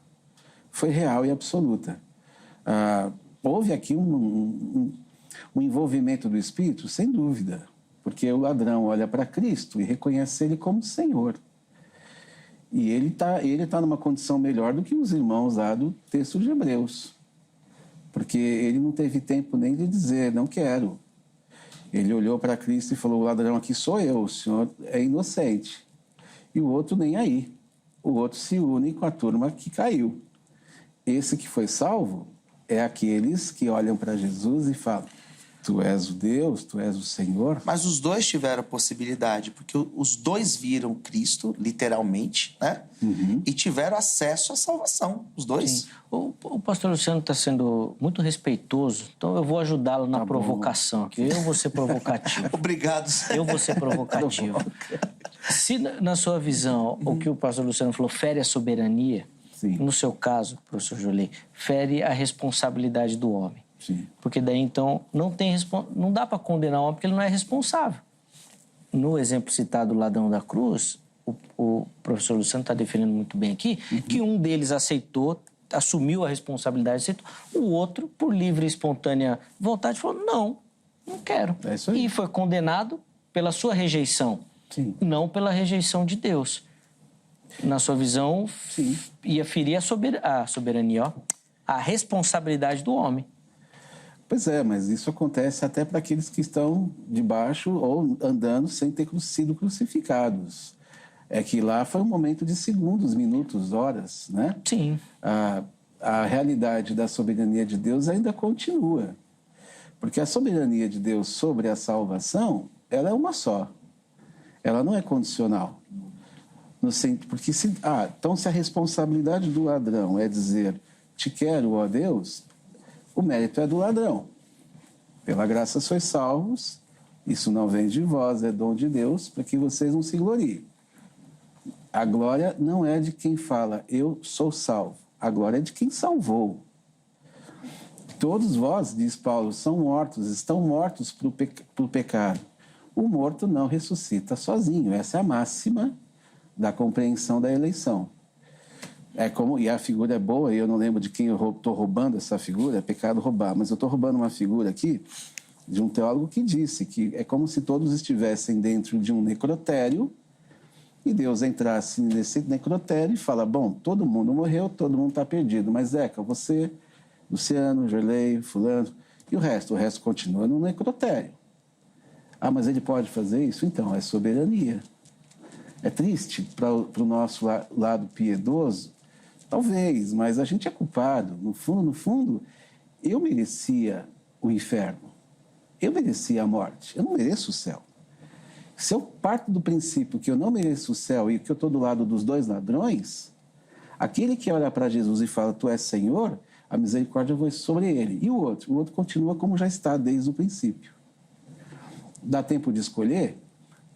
foi real e absoluta. Houve aqui um envolvimento do Espírito, sem dúvida, porque o ladrão olha para Cristo e reconhece ele como Senhor. E ele tá numa condição melhor do que os irmãos lá do texto de Hebreus, porque ele não teve tempo nem de dizer, não quero. Ele olhou para Cristo e falou, o ladrão aqui sou eu, o Senhor é inocente. E o outro nem aí. O outro se une com a turma que caiu. Esse que foi salvo é aqueles que olham para Jesus e falam, Tu és o Deus, tu és o Senhor. Mas os dois tiveram possibilidade, porque os dois viram Cristo, literalmente, né? E tiveram acesso à salvação, os dois. Sim. O pastor Luciano está sendo muito respeitoso, então eu vou ajudá-lo na provocação aqui. Eu vou ser provocativo. Obrigado. Eu vou ser provocativo. Se, na sua visão, o que o pastor Luciano falou fere a soberania, Sim. no seu caso, professor Jolie, fere a responsabilidade do homem. Sim. Porque daí, então, não dá para condenar o homem porque ele não é responsável. No exemplo citado do ladrão da cruz, o professor Luciano está defendendo muito bem aqui, que um deles aceitou, assumiu a responsabilidade, aceitou. O outro, por livre e espontânea vontade, falou, não quero. É isso aí. E foi condenado pela sua rejeição, não pela rejeição de Deus. Na sua visão, ia ferir a soberania, a responsabilidade do homem. Pois é, mas isso acontece até para aqueles que estão debaixo ou andando sem ter sido crucificados. É que lá foi um momento de segundos, minutos, horas, né? Sim. A realidade da soberania de Deus ainda continua. Porque a soberania de Deus sobre a salvação, ela é uma só. Ela não é condicional. Porque então se a responsabilidade do ladrão é dizer, te quero, ó Deus, o mérito é do ladrão. Pela graça sois salvos, isso não vem de vós, é dom de Deus, para que vocês não se gloriem. A glória não é de quem fala, eu sou salvo. A glória é de quem salvou. Todos vós, diz Paulo, estão mortos para o pecado. O morto não ressuscita sozinho. Essa é a máxima da compreensão da eleição. E a figura é boa, e eu não lembro de quem eu estou roubando essa figura, é pecado roubar, mas eu estou roubando uma figura aqui de um teólogo que disse que é como se todos estivessem dentro de um necrotério e Deus entrasse nesse necrotério e fala, bom, todo mundo morreu, todo mundo está perdido, mas Zeca, você, Luciano, Gerlei, fulano, e o resto continua no necrotério. Mas ele pode fazer isso? Então, é soberania. É triste para o nosso lado piedoso, talvez, mas a gente é culpado. No fundo, eu merecia o inferno. Eu merecia a morte. Eu não mereço o céu. Se eu parto do princípio que eu não mereço o céu e que eu estou do lado dos dois ladrões, aquele que olha para Jesus e fala, tu és Senhor, a misericórdia vai sobre ele. E o outro continua como já está desde o princípio. Dá tempo de escolher?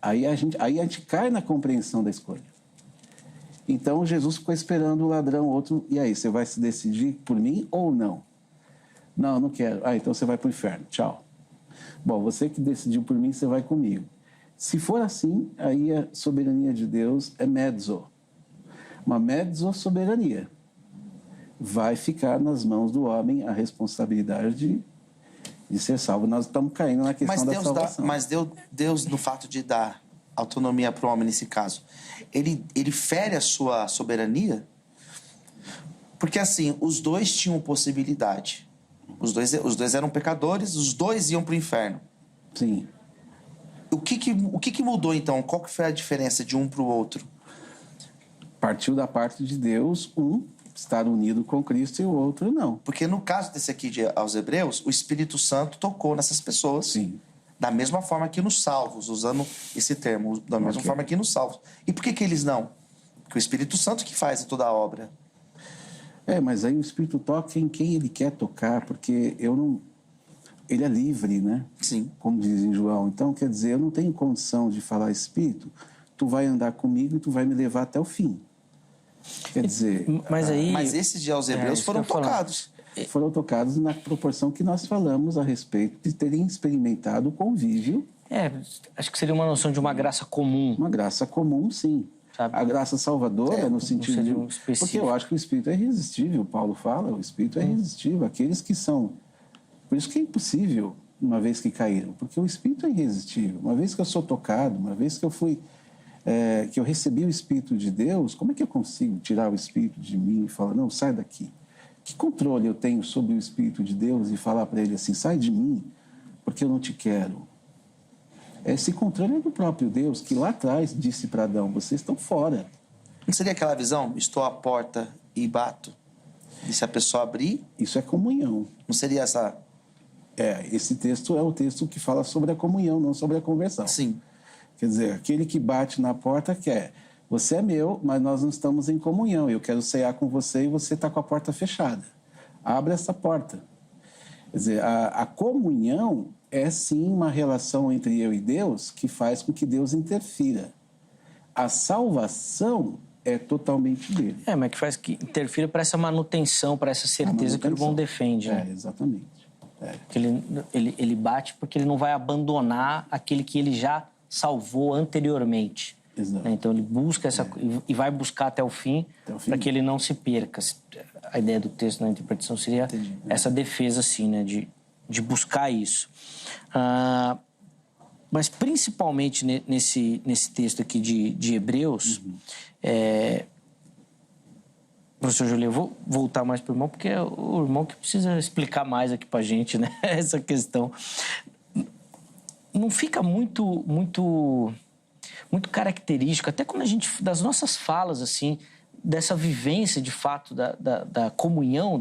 Aí a gente cai na compreensão da escolha. Então, Jesus ficou esperando o ladrão, outro, e aí, você vai se decidir por mim ou não? Não quero. Então você vai para o inferno, tchau. Bom, você que decidiu por mim, você vai comigo. Se for assim, aí a soberania de Deus é mezzo. Uma mezzo-soberania. Vai ficar nas mãos do homem a responsabilidade de ser salvo. Nós estamos caindo na questão da salvação. Mas Deus, no fato de dar autonomia para o homem nesse caso, ele fere a sua soberania? Porque, assim, os dois tinham possibilidade. Os dois eram pecadores, os dois iam para o inferno. Sim. O que mudou, então? Qual que foi a diferença de um para o outro? Partiu da parte de Deus, estar unido com Cristo e o outro não. Porque no caso desse aqui aos Hebreus, o Espírito Santo tocou nessas pessoas. Sim. Da mesma forma que nos salvos, usando esse termo, da mesma forma que nos salvos. E por que eles não? Porque o Espírito Santo que faz toda a obra. Mas aí o Espírito toca em quem ele quer tocar, porque ele é livre, né? Sim. Como diz em João. Então, quer dizer, eu não tenho condição de falar, Espírito, tu vai andar comigo e tu vai me levar até o fim. Quer dizer... Mas esses de aos Hebreus foram tocados. Foram tocados na proporção que nós falamos a respeito de terem experimentado o convívio. Acho que seria uma noção de uma graça comum. Uma graça comum, sim. Sabe? A graça salvadora, no sentido de... Porque eu acho que o Espírito é irresistível. Paulo fala, o Espírito é irresistível. Aqueles que são... Por isso que é impossível, uma vez que caíram. Porque o Espírito é irresistível. Uma vez que eu sou tocado, uma vez que eu fui... que eu recebi o Espírito de Deus, como é que eu consigo tirar o Espírito de mim e falar, não, sai daqui? Que controle eu tenho sobre o Espírito de Deus e falar para ele assim, sai de mim, porque eu não te quero? Esse controle é do próprio Deus, que lá atrás disse para Adão, vocês estão fora. Não seria aquela visão, estou à porta e bato? E se a pessoa abrir... Isso é comunhão. Não seria essa... Esse texto é o texto que fala sobre a comunhão, não sobre a conversão. Sim. Quer dizer, aquele que bate na porta quer. Você é meu, mas nós não estamos em comunhão. Eu quero cear com você e você está com a porta fechada. Abre essa porta. Quer dizer, a comunhão é sim uma relação entre eu e Deus que faz com que Deus interfira. A salvação é totalmente dele. Mas que faz que interfira para essa manutenção, para essa certeza que o irmão defende. Né? Exatamente. Que ele bate porque ele não vai abandonar aquele que ele já salvou anteriormente. Exato. Então ele busca e vai buscar até o fim para que ele não se perca. A ideia do texto na interpretação seria essa defesa, assim, né, de buscar isso. Mas principalmente nesse texto aqui de Hebreus, professor Júlio, eu vou voltar mais para o irmão, porque é o irmão que precisa explicar mais aqui para a gente, né, essa questão. Não fica muito característico, até quando a gente, das nossas falas, assim, dessa vivência, de fato, da comunhão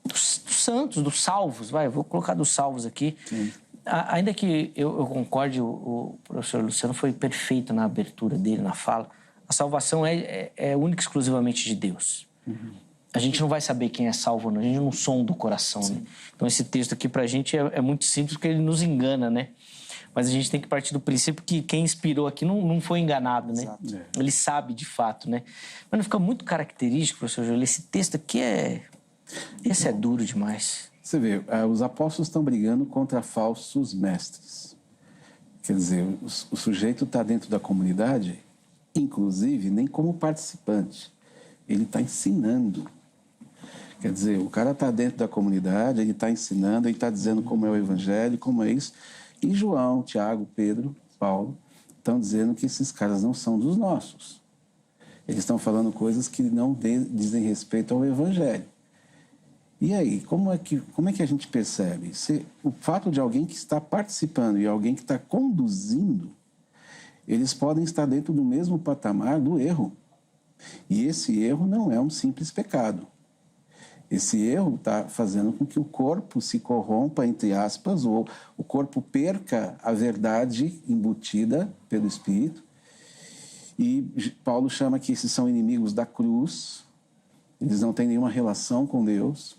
dos santos, dos salvos, vou colocar dos salvos aqui. Sim. Ainda que eu concorde, o professor Luciano foi perfeito na abertura dele, na fala, a salvação é única e exclusivamente de Deus. Uhum. A gente não vai saber quem é salvo ou não, a gente não sonda o coração, né? Então esse texto aqui pra gente é muito simples, porque ele nos engana, né? Mas a gente tem que partir do princípio que quem inspirou aqui não foi enganado, né? Exato. Ele sabe de fato, né? Mas não fica muito característico, professor Júlio, esse texto aqui esse é duro demais. Você vê, os apóstolos estão brigando contra falsos mestres. Quer dizer, o sujeito está dentro da comunidade, inclusive, nem como participante. Ele está ensinando. Quer dizer, o cara está dentro da comunidade, ele está ensinando, ele está dizendo como é o evangelho, como é isso. E João, Tiago, Pedro, Paulo estão dizendo que esses caras não são dos nossos. Eles estão falando coisas que não dizem respeito ao evangelho. E aí, como é que a gente percebe? O fato de alguém que está participando e alguém que está conduzindo, eles podem estar dentro do mesmo patamar do erro. E esse erro não é um simples pecado. Esse erro está fazendo com que o corpo se corrompa, entre aspas, ou o corpo perca a verdade embutida pelo Espírito. E Paulo chama que esses são inimigos da cruz, eles não têm nenhuma relação com Deus.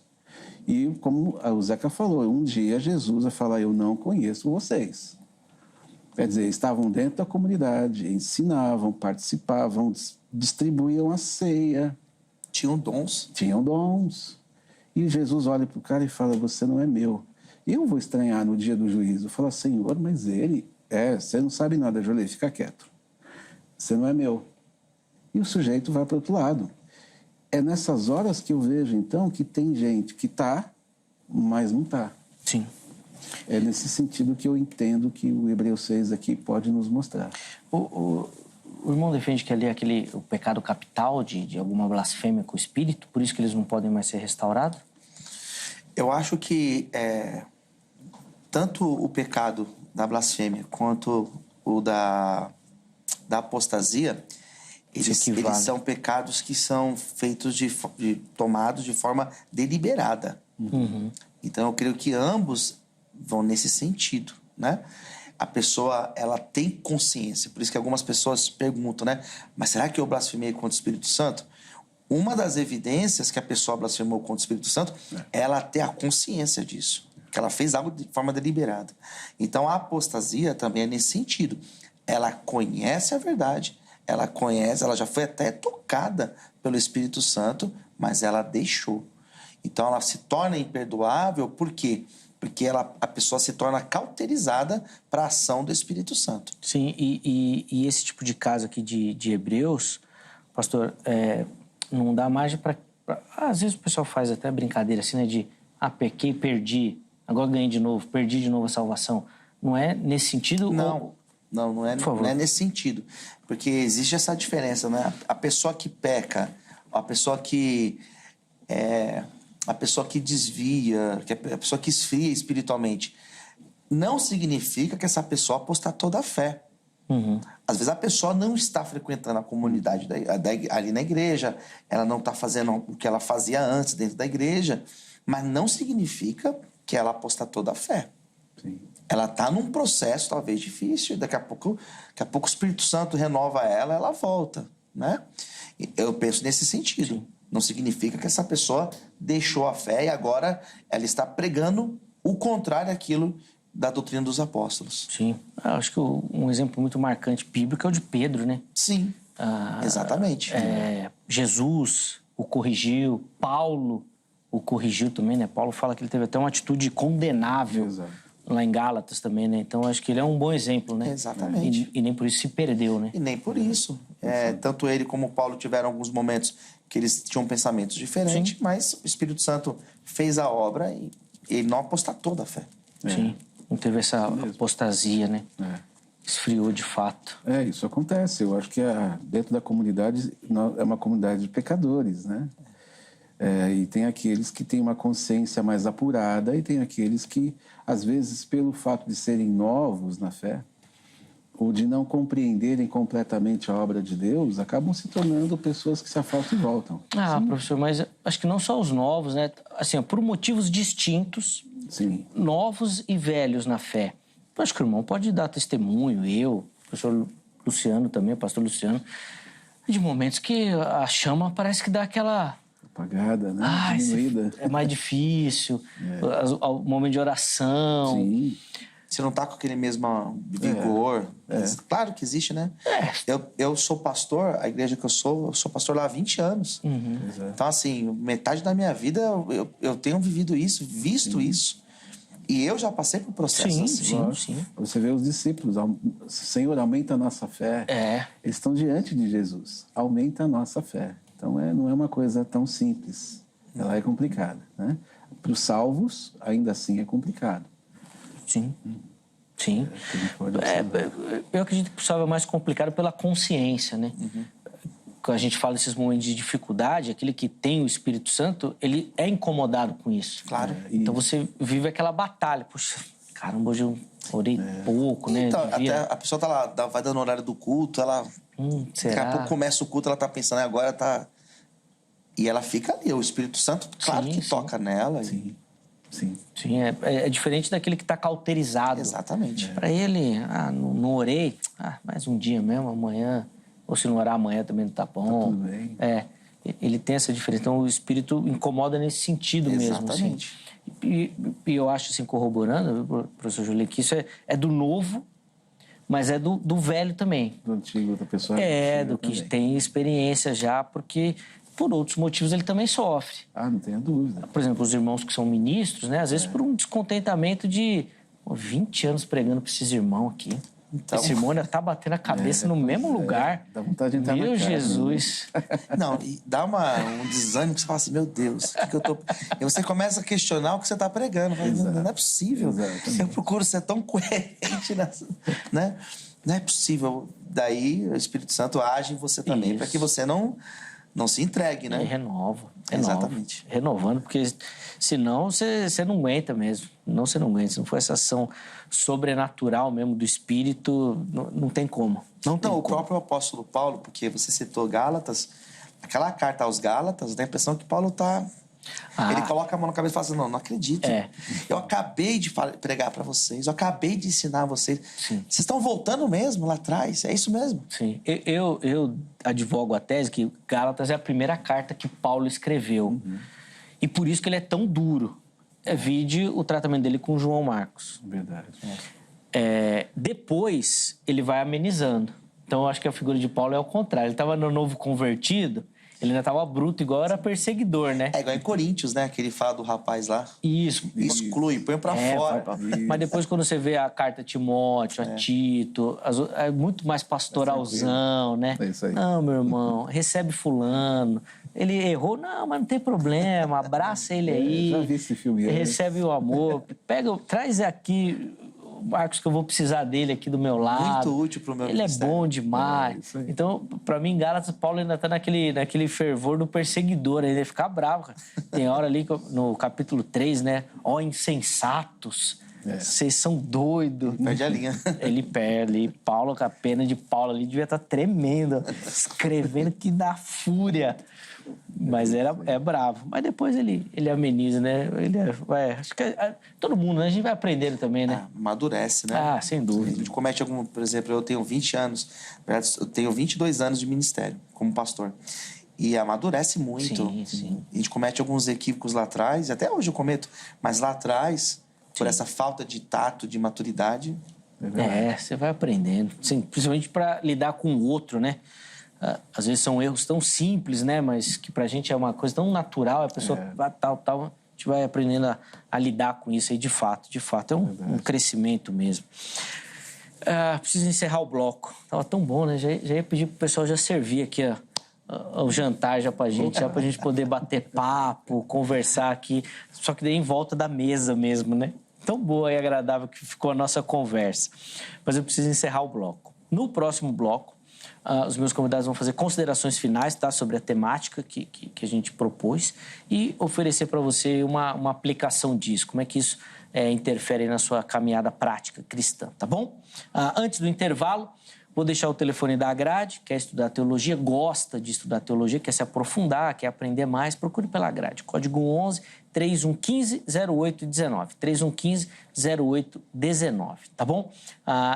E como o Zeca falou, um dia Jesus vai falar, eu não conheço vocês. Quer dizer, estavam dentro da comunidade, ensinavam, participavam, distribuíam a ceia. Tinham dons. Tinham dons. E Jesus olha para o cara e fala, você não é meu. Eu vou estranhar no dia do juízo. Fala, Senhor, mas ele... você não sabe nada, Jolê, fica quieto. Você não é meu. E o sujeito vai para o outro lado. É nessas horas que eu vejo, então, que tem gente que está, mas não está. Sim. É nesse sentido que eu entendo que o Hebreus 6 aqui pode nos mostrar. O irmão defende que ali é o pecado capital de alguma blasfêmia com o Espírito, por isso que eles não podem mais ser restaurados? Eu acho que tanto o pecado da blasfêmia quanto o da apostasia, eles são pecados que são feitos tomados de forma deliberada. Uhum. Então, eu creio que ambos vão nesse sentido, né? A pessoa, ela tem consciência. Por isso que algumas pessoas perguntam, né? Mas será que eu blasfemei contra o Espírito Santo? Uma das evidências que a pessoa blasfemou contra o Espírito Santo é ela ter a consciência disso. Que ela fez algo de forma deliberada. Então, a apostasia também é nesse sentido. Ela conhece a verdade, ela já foi até tocada pelo Espírito Santo, mas ela deixou. Então, ela se torna imperdoável, por quê? Porque a pessoa se torna cauterizada para a ação do Espírito Santo. Sim, e esse tipo de caso aqui de Hebreus, pastor, não dá margem para... Às vezes o pessoal faz até brincadeira assim, né? De, pequei, perdi, agora ganhei de novo, perdi de novo a salvação. Não é nesse sentido? Não é nesse sentido. Porque existe essa diferença, né? A pessoa que peca, a pessoa que desvia, a pessoa que esfria espiritualmente, não significa que essa pessoa apostatou da fé. Uhum. Às vezes a pessoa não está frequentando a comunidade ali na igreja, ela não está fazendo o que ela fazia antes dentro da igreja, mas não significa que ela apostatou da fé. Sim. Ela está num processo talvez difícil, daqui a pouco o Espírito Santo renova ela volta, né? Eu penso nesse sentido. Sim. Não significa que essa pessoa deixou a fé e agora ela está pregando o contrário daquilo da doutrina dos apóstolos. Sim. Eu acho que um exemplo muito marcante bíblico é o de Pedro, né? Sim, exatamente. Jesus o corrigiu, Paulo o corrigiu também, né? Paulo fala que ele teve até uma atitude condenável. Exato. Lá em Gálatas também, né? Então, acho que ele é um bom exemplo, né? Exatamente. E nem por isso se perdeu, né? E nem por isso. Tanto ele como Paulo tiveram alguns momentos que eles tinham pensamentos diferentes, sim, mas o Espírito Santo fez a obra e ele não apostatou da fé. Sim, não teve essa apostasia, né? Esfriou de fato. Isso acontece. Eu acho que dentro da comunidade é uma comunidade de pecadores, né? E tem aqueles que têm uma consciência mais apurada e tem aqueles que, às vezes, pelo fato de serem novos na fé ou de não compreenderem completamente a obra de Deus, acabam se tornando pessoas que se afastam e voltam. Sim. Professor, mas acho que não só os novos, né? Assim, por motivos distintos, sim, novos e velhos na fé. Eu acho que o irmão pode dar testemunho, o professor Luciano também, o pastor Luciano, de momentos que a chama parece que dá aquela... apagada, né? Diminuída. É mais difícil. O momento de oração. Sim. Você não está com aquele mesmo vigor. Claro que existe, né? Eu sou pastor, a igreja que eu sou pastor lá há 20 anos. Uhum. Então, assim, metade da minha vida eu tenho vivido isso, visto isso. E eu já passei por processos Sim. Você vê os discípulos, Senhor, aumenta a nossa fé. Eles estão diante de Jesus. Aumenta a nossa fé. Então, não é uma coisa tão simples. Ela é complicada, né? Para os salvos, ainda assim é complicado. Sim. Eu acredito que para o salvo é mais complicado pela consciência, né? Uhum. Quando a gente fala desses momentos de dificuldade, aquele que tem o Espírito Santo, ele é incomodado com isso. Claro. Então, você vive aquela batalha. Puxa, caramba, hoje eu orei pouco, né? Então, até a pessoa tá lá, vai dando o horário do culto, ela... será? Daqui a pouco começa o culto, ela tá pensando, agora tá... E ela fica ali, o Espírito Santo, claro que toca nela. Sim, é diferente daquele que tá cauterizado. Exatamente. Para ele, não orei, mais um dia mesmo, amanhã, ou se não orar amanhã também não tá bom. Tá tudo bem. Ele tem essa diferença. Então, o Espírito incomoda nesse sentido mesmo. Exatamente. Assim. E eu acho, assim, corroborando, professor Júlio, que isso é do novo, mas é do velho também. Do antigo, da pessoa do que tem experiência já, porque por outros motivos ele também sofre. Não tenho dúvida. Por exemplo, os irmãos que são ministros, né? Às vezes por um descontentamento de 20 anos pregando para esses irmãos aqui. Então, esse irmão ainda tá batendo a cabeça no mesmo lugar. Dá vontade de entrar na Meu casa, Jesus. Não, e dá um desânimo que você fala assim, meu Deus, o que eu tô... E você começa a questionar o que você tá pregando. Não é possível. Exatamente. Eu procuro ser tão coerente nessa, né? Não é possível. Daí o Espírito Santo age em você também, para que você não se entregue, né? E renova. Exatamente. Renovando, porque senão você não aguenta mesmo. Você não aguenta. Se não for essa ação sobrenatural mesmo do Espírito, não tem como. O próprio apóstolo Paulo, porque você citou Gálatas, aquela carta aos Gálatas, dá a impressão que Paulo tá... Ele coloca a mão na cabeça e fala assim, não acredito. Eu acabei de pregar para vocês, eu acabei de ensinar vocês. Sim. Vocês estão voltando mesmo lá atrás, é isso mesmo? Sim. Eu advogo a tese que Gálatas é a primeira carta que Paulo escreveu. Uhum. E por isso que ele é tão duro. Vide o tratamento dele com João Marcos. Verdade. Depois, ele vai amenizando. Então, eu acho que a figura de Paulo é o contrário. Ele estava no novo convertido... Ele ainda estava bruto, igual era perseguidor, né? Igual em Coríntios, né? Que ele fala do rapaz lá. Isso. Exclui, põe pra fora. Mas depois, quando você vê a carta a Timóteo, a Tito, é muito mais pastoralzão, né? É isso aí. Não, meu irmão, recebe fulano. Ele errou, não, mas não tem problema, abraça ele aí. Já vi esse filme. Recebe o amor. Traz aqui... Marcos, que eu vou precisar dele aqui do meu lado. Muito útil pro meu Ele ministério. É bom demais. Então, para mim, Gálatas, Paulo ainda tá naquele fervor do perseguidor. Ele fica bravo, cara. Tem hora ali no capítulo 3, né? Insensatos. Vocês são doidos. Perde a linha. Ele perde. Paulo, com a pena de Paulo ali, devia estar tremendo. Escrevendo que dá fúria. Mas é bravo. Mas depois ele ameniza, né? Acho que todo mundo, né? A gente vai aprendendo também, né? Amadurece, né? Ah, sem dúvida. A gente comete por exemplo, eu tenho 20 anos, eu tenho 22 anos de ministério como pastor. E amadurece muito. Sim. A gente comete alguns equívocos lá atrás, até hoje eu cometo, mas lá atrás, por essa falta de tato, de maturidade... Você vai aprendendo. Sim, principalmente para lidar com o outro, né? Às vezes são erros tão simples, né? Mas que pra gente é uma coisa tão natural, a pessoa tal, a gente vai aprendendo a lidar com isso aí de fato. De fato, é um crescimento mesmo. Preciso encerrar o bloco. Tava tão bom, né? Já ia pedir pro pessoal já servir aqui, o jantar já pra gente, já pra gente poder bater papo, conversar aqui. Só que daí em volta da mesa mesmo, né? Tão boa e agradável que ficou a nossa conversa. Mas eu preciso encerrar o bloco. No próximo bloco, os meus convidados vão fazer considerações finais, tá, sobre a temática que a gente propôs e oferecer para você uma aplicação disso, como é que isso interfere na sua caminhada prática cristã, tá bom? Antes do intervalo, vou deixar o telefone da grade, quer estudar teologia, gosta de estudar teologia, quer se aprofundar, quer aprender mais, procure pela grade. Código 11 3115-0819. 3115-0819, tá bom?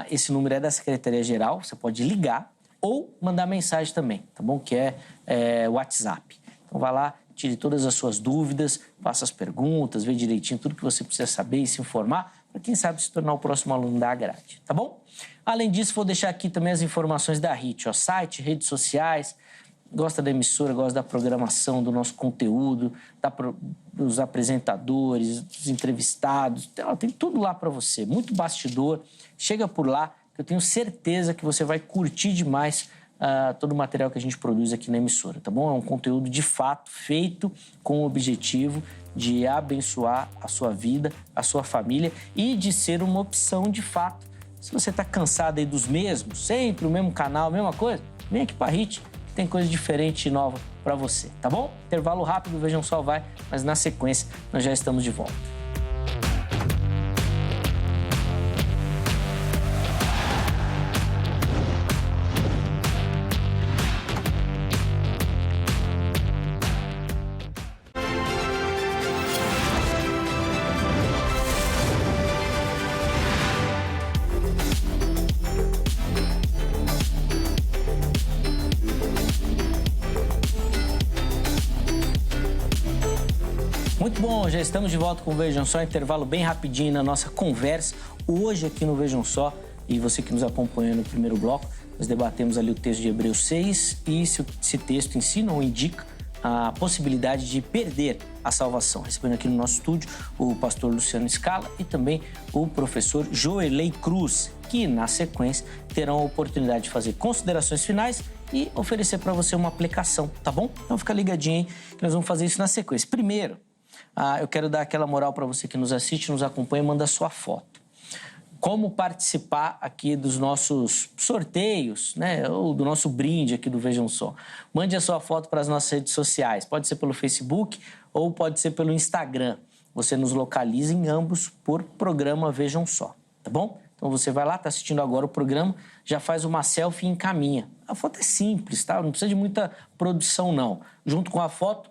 Esse número é da Secretaria-Geral, você pode ligar ou mandar mensagem também, tá bom? Que é WhatsApp. Então vai lá, tire todas as suas dúvidas, faça as perguntas, vê direitinho tudo que você precisa saber e se informar, para quem sabe se tornar o próximo aluno da grade, tá bom? Além disso, vou deixar aqui também as informações da HIT, site, redes sociais. Gosta da emissora, gosta da programação, do nosso conteúdo, dos apresentadores, dos entrevistados. Tem tudo lá para você, muito bastidor. Chega por lá, que eu tenho certeza que você vai curtir demais todo o material que a gente produz aqui na emissora, tá bom? É um conteúdo de fato feito com o objetivo de abençoar a sua vida, a sua família e de ser uma opção de fato. Se você está cansado aí dos mesmos, sempre o mesmo canal, a mesma coisa, vem aqui para a HIT, que tem coisa diferente e nova para você, tá bom? Intervalo rápido, Vejam Só vai, mas na sequência nós já estamos de volta. Muito bom, já estamos de volta com o Vejam Só, intervalo bem rapidinho na nossa conversa. Hoje aqui no Vejam Só, e você que nos acompanha no primeiro bloco, nós debatemos ali o texto de Hebreus 6 e esse texto ensina ou indica a possibilidade de perder a salvação. Recebendo aqui no nosso estúdio o pastor Luciano Scala e também o professor Joelei Cruz, que na sequência terão a oportunidade de fazer considerações finais e oferecer para você uma aplicação, tá bom? Então fica ligadinho aí que nós vamos fazer isso na sequência. Primeiro, eu quero dar aquela moral para você que nos assiste, nos acompanha e manda sua foto. Como participar aqui dos nossos sorteios, né? Ou do nosso brinde aqui do Vejam Só. Mande a sua foto para as nossas redes sociais. Pode ser pelo Facebook ou pode ser pelo Instagram. Você nos localiza em ambos por programa Vejam Só, tá bom? Então você vai lá, está assistindo agora o programa, já faz uma selfie e encaminha. A foto é simples, tá? Não precisa de muita produção, não. Junto com a foto,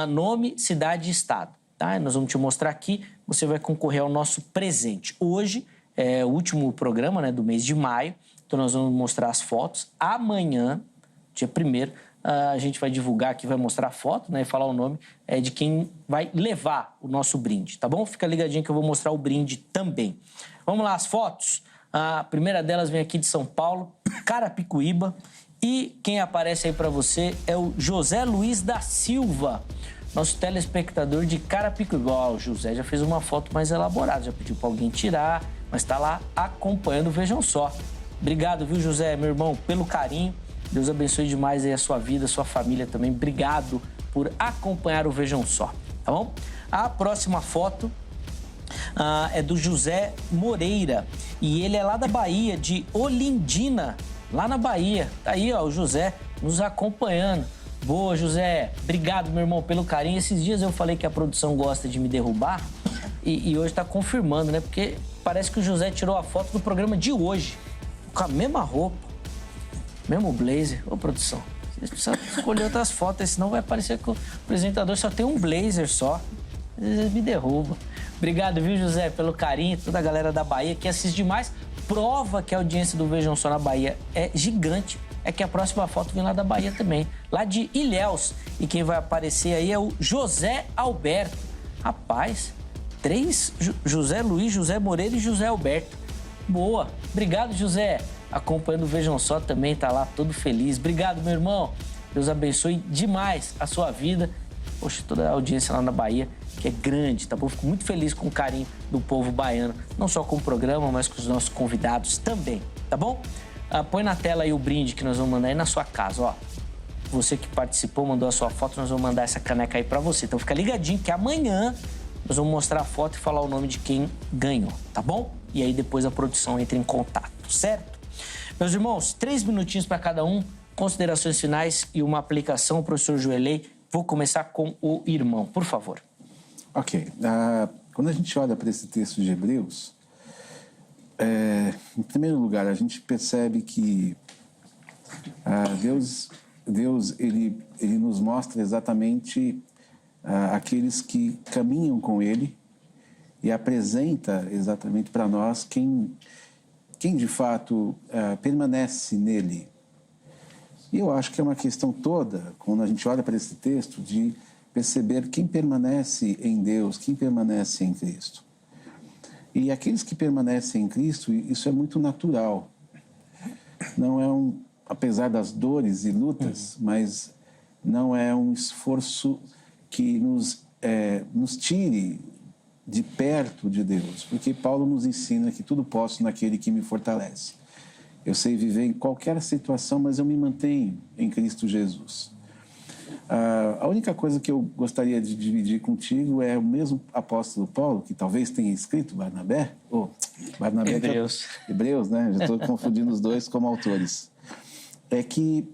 nome, cidade e estado. Tá? Nós vamos te mostrar aqui, você vai concorrer ao nosso presente. Hoje é o último programa, né, do mês de maio, então nós vamos mostrar as fotos. Amanhã, dia 1º, a gente vai divulgar aqui, vai mostrar a foto, né, e falar o nome de quem vai levar o nosso brinde, tá bom? Fica ligadinho que eu vou mostrar o brinde também. Vamos lá, as fotos. A primeira delas vem aqui de São Paulo, Carapicuíba, e quem aparece aí para você é o José Luiz da Silva, nosso telespectador de Carapicuíba. O José já fez uma foto mais elaborada, já pediu para alguém tirar, mas está lá acompanhando o Vejam Só. Obrigado, viu, José, meu irmão, pelo carinho. Deus abençoe demais aí a sua vida, a sua família também. Obrigado por acompanhar o Vejam Só, tá bom? A próxima foto é do José Moreira e ele é lá da Bahia, de Olindina, lá na Bahia. Tá aí, ó, o José nos acompanhando. Boa, José. Obrigado, meu irmão, pelo carinho. Esses dias eu falei que a produção gosta de me derrubar e hoje está confirmando, né? Porque parece que o José tirou a foto do programa de hoje, com a mesma roupa, mesmo blazer. Ô, produção, Você precisa escolher outras fotos, senão vai parecer que o apresentador só tem um blazer só. Às vezes me derruba. Obrigado, viu, José, pelo carinho. Toda a galera da Bahia que assiste demais. Prova que a audiência do Vejam Só na Bahia é gigante. É que a próxima foto vem lá da Bahia também. Lá de Ilhéus. E quem vai aparecer aí é o José Alberto. Rapaz, 3, José Luiz, José Moreira e José Alberto. Boa. Obrigado, José. Acompanhando o Vejam Só também, tá lá todo feliz. Obrigado, meu irmão. Deus abençoe demais a sua vida. Poxa, toda a audiência lá na Bahia, que é grande, tá bom? Fico muito feliz com o carinho do povo baiano. Não só com o programa, mas com os nossos convidados também, tá bom? Põe na tela aí o brinde que nós vamos mandar aí na sua casa, ó. Você que participou, mandou a sua foto, nós vamos mandar essa caneca aí pra você. Então fica ligadinho que amanhã nós vamos mostrar a foto e falar o nome de quem ganhou, tá bom? E aí depois a produção entra em contato, certo? Meus irmãos, 3 minutinhos para cada um, considerações finais e uma aplicação, professor Joelei. Vou começar com o irmão, por favor. Ok. Quando a gente olha para esse texto de Hebreus, em primeiro lugar, a gente percebe que Deus ele nos mostra exatamente aqueles que caminham com Ele e apresenta exatamente para nós quem de fato permanece nele. E eu acho que é uma questão toda, quando a gente olha para esse texto, de perceber quem permanece em Deus, quem permanece em Cristo. E aqueles que permanecem em Cristo, isso é muito natural. Não é apesar das dores e lutas, mas não é um esforço que nos tire de perto de Deus, porque Paulo nos ensina que tudo posso naquele que me fortalece. Eu sei viver em qualquer situação, mas eu me mantenho em Cristo Jesus. A única coisa que eu gostaria de dividir contigo é o mesmo apóstolo Paulo, que talvez tenha escrito Barnabé. Hebreus. Hebreus, né? Já estou confundindo os dois como autores. É que,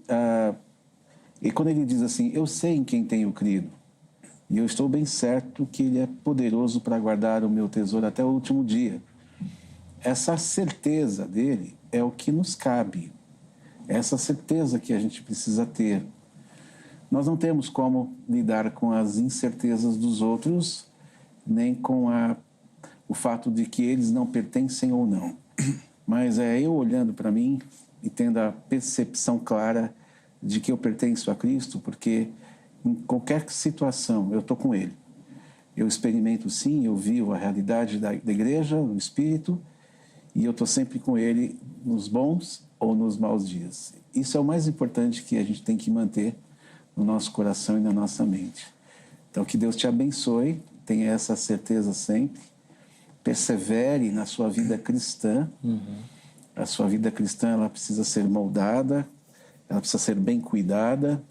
e quando ele diz assim, eu sei em quem tenho crido, e eu estou bem certo que Ele é poderoso para guardar o meu tesouro até o último dia. Essa certeza dele é o que nos cabe. Essa certeza que a gente precisa ter. Nós não temos como lidar com as incertezas dos outros, nem com o fato de que eles não pertencem ou não. Mas é eu olhando para mim e tendo a percepção clara de que eu pertenço a Cristo, porque em qualquer situação eu estou com Ele. Eu experimento sim, eu vivo a realidade da igreja, no Espírito, e eu estou sempre com Ele nos bons ou nos maus dias. Isso é o mais importante que a gente tem que manter no nosso coração e na nossa mente. Então, que Deus te abençoe, tenha essa certeza sempre, persevere na sua vida cristã. A sua vida cristã, ela precisa ser moldada, ela precisa ser bem cuidada,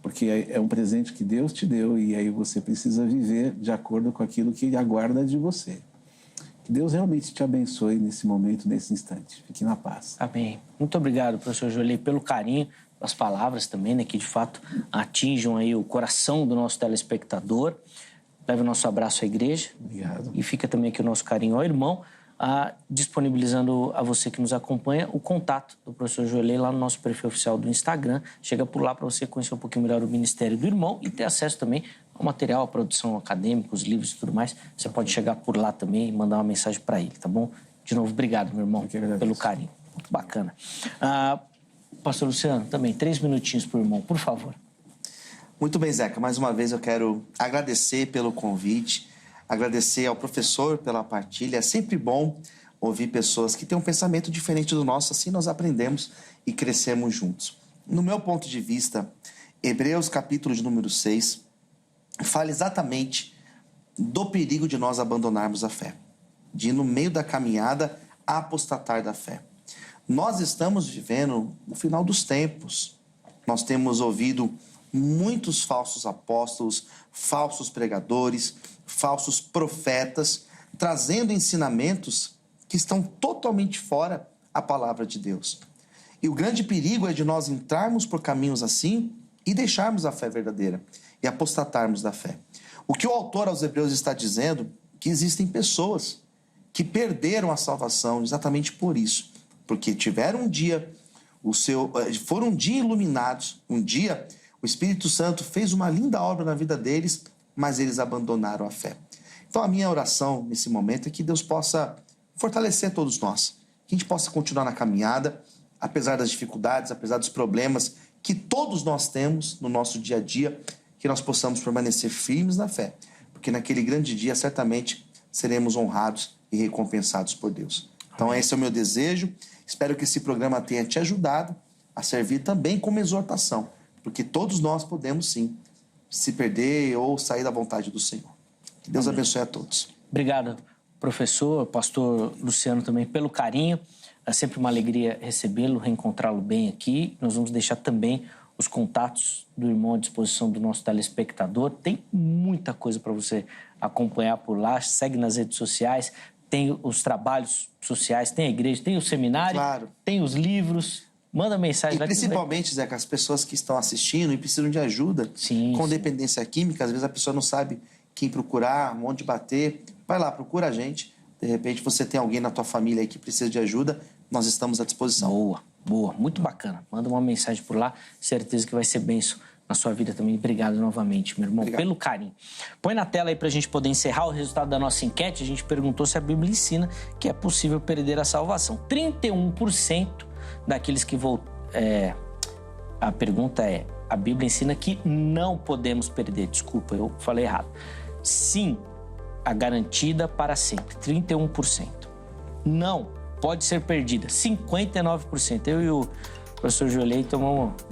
porque é um presente que Deus te deu e aí você precisa viver de acordo com aquilo que Ele aguarda de você. Que Deus realmente te abençoe nesse momento, nesse instante. Fique na paz. Amém. Muito obrigado, professor Joelei, pelo carinho, as palavras também, né, que de fato atinjam aí o coração do nosso telespectador. Leve o nosso abraço à igreja. Obrigado. E fica também aqui o nosso carinho ao irmão, disponibilizando a você que nos acompanha o contato do professor Joelei lá no nosso perfil oficial do Instagram. Chega por lá para você conhecer um pouquinho melhor o ministério do irmão e ter acesso também ao material, à produção acadêmica, os livros e tudo mais. Você pode chegar por lá também e mandar uma mensagem para ele, tá bom? De novo, obrigado, meu irmão, pelo carinho. Muito bacana. Pastor Luciano, também, 3 minutinhos pro irmão, por favor. Muito bem, Zeca. Mais uma vez eu quero agradecer pelo convite, agradecer ao professor pela partilha. É sempre bom ouvir pessoas que têm um pensamento diferente do nosso, assim nós aprendemos e crescemos juntos. No meu ponto de vista, Hebreus capítulo de número 6 fala exatamente do perigo de nós abandonarmos a fé, de no meio da caminhada apostatar da fé. Nós estamos vivendo o final dos tempos. Nós temos ouvido muitos falsos apóstolos, falsos pregadores, falsos profetas, trazendo ensinamentos que estão totalmente fora da palavra de Deus. E o grande perigo é de nós entrarmos por caminhos assim e deixarmos a fé verdadeira e apostatarmos da fé. O que o autor aos Hebreus está dizendo é que existem pessoas que perderam a salvação exatamente por isso, porque tiveram um dia foram um dia iluminados. Um dia o Espírito Santo fez uma linda obra na vida deles, mas eles abandonaram a fé. Então a minha oração nesse momento é que Deus possa fortalecer todos nós, que a gente possa continuar na caminhada, apesar das dificuldades, apesar dos problemas que todos nós temos no nosso dia a dia, que nós possamos permanecer firmes na fé, porque naquele grande dia certamente seremos honrados e recompensados por Deus. Então esse é o meu desejo, espero que esse programa tenha te ajudado a servir também como exortação, porque todos nós podemos sim se perder ou sair da vontade do Senhor. Que Deus abençoe a todos. Obrigado, professor, pastor Luciano também, pelo carinho. É sempre uma alegria recebê-lo, reencontrá-lo bem aqui. Nós vamos deixar também os contatos do irmão à disposição do nosso telespectador. Tem muita coisa para você acompanhar por lá. Segue nas redes sociais, tem os trabalhos sociais, tem a igreja, tem o seminário, claro, tem os livros. Manda mensagem. E principalmente, Zeca, as pessoas que estão assistindo e precisam de ajuda com dependência química, às vezes a pessoa não sabe quem procurar, onde bater. Vai lá, procura a gente. De repente você tem alguém na tua família aí que precisa de ajuda, nós estamos à disposição. Boa, muito bacana. Manda uma mensagem por lá, certeza que vai ser bênção na sua vida também. Obrigado novamente, meu irmão, pelo carinho. Põe na tela aí pra gente poder encerrar o resultado da nossa enquete. A gente perguntou se a Bíblia ensina que é possível perder a salvação. 31% daqueles que a pergunta é: a Bíblia ensina que não podemos perder. Desculpa, eu falei errado. Sim, a garantida para sempre, 31%. Não, pode ser perdida, 59%. Eu e o professor Joelei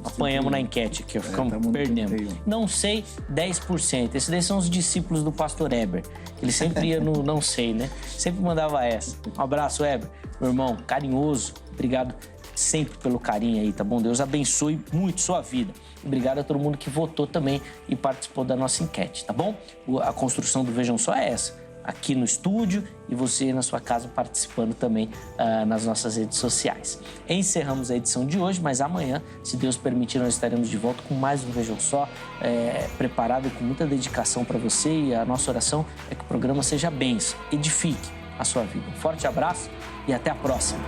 apanhamos na enquete aqui, ficamos perdendo. Não sei, 10%. Esses daí são os discípulos do pastor Heber. Ele sempre ia no não sei, né? Sempre mandava essa. Um abraço, Heber. Meu irmão, carinhoso. Obrigado sempre pelo carinho aí, tá bom? Deus abençoe muito sua vida. Obrigado a todo mundo que votou também e participou da nossa enquete, tá bom? A construção do Vejam Só é essa. Aqui no estúdio e você na sua casa participando também nas nossas redes sociais. Encerramos a edição de hoje, mas amanhã, se Deus permitir, nós estaremos de volta com mais um Vejam Só, preparado com muita dedicação para você, e a nossa oração é que o programa seja bênção, edifique a sua vida. Um forte abraço e até a próxima.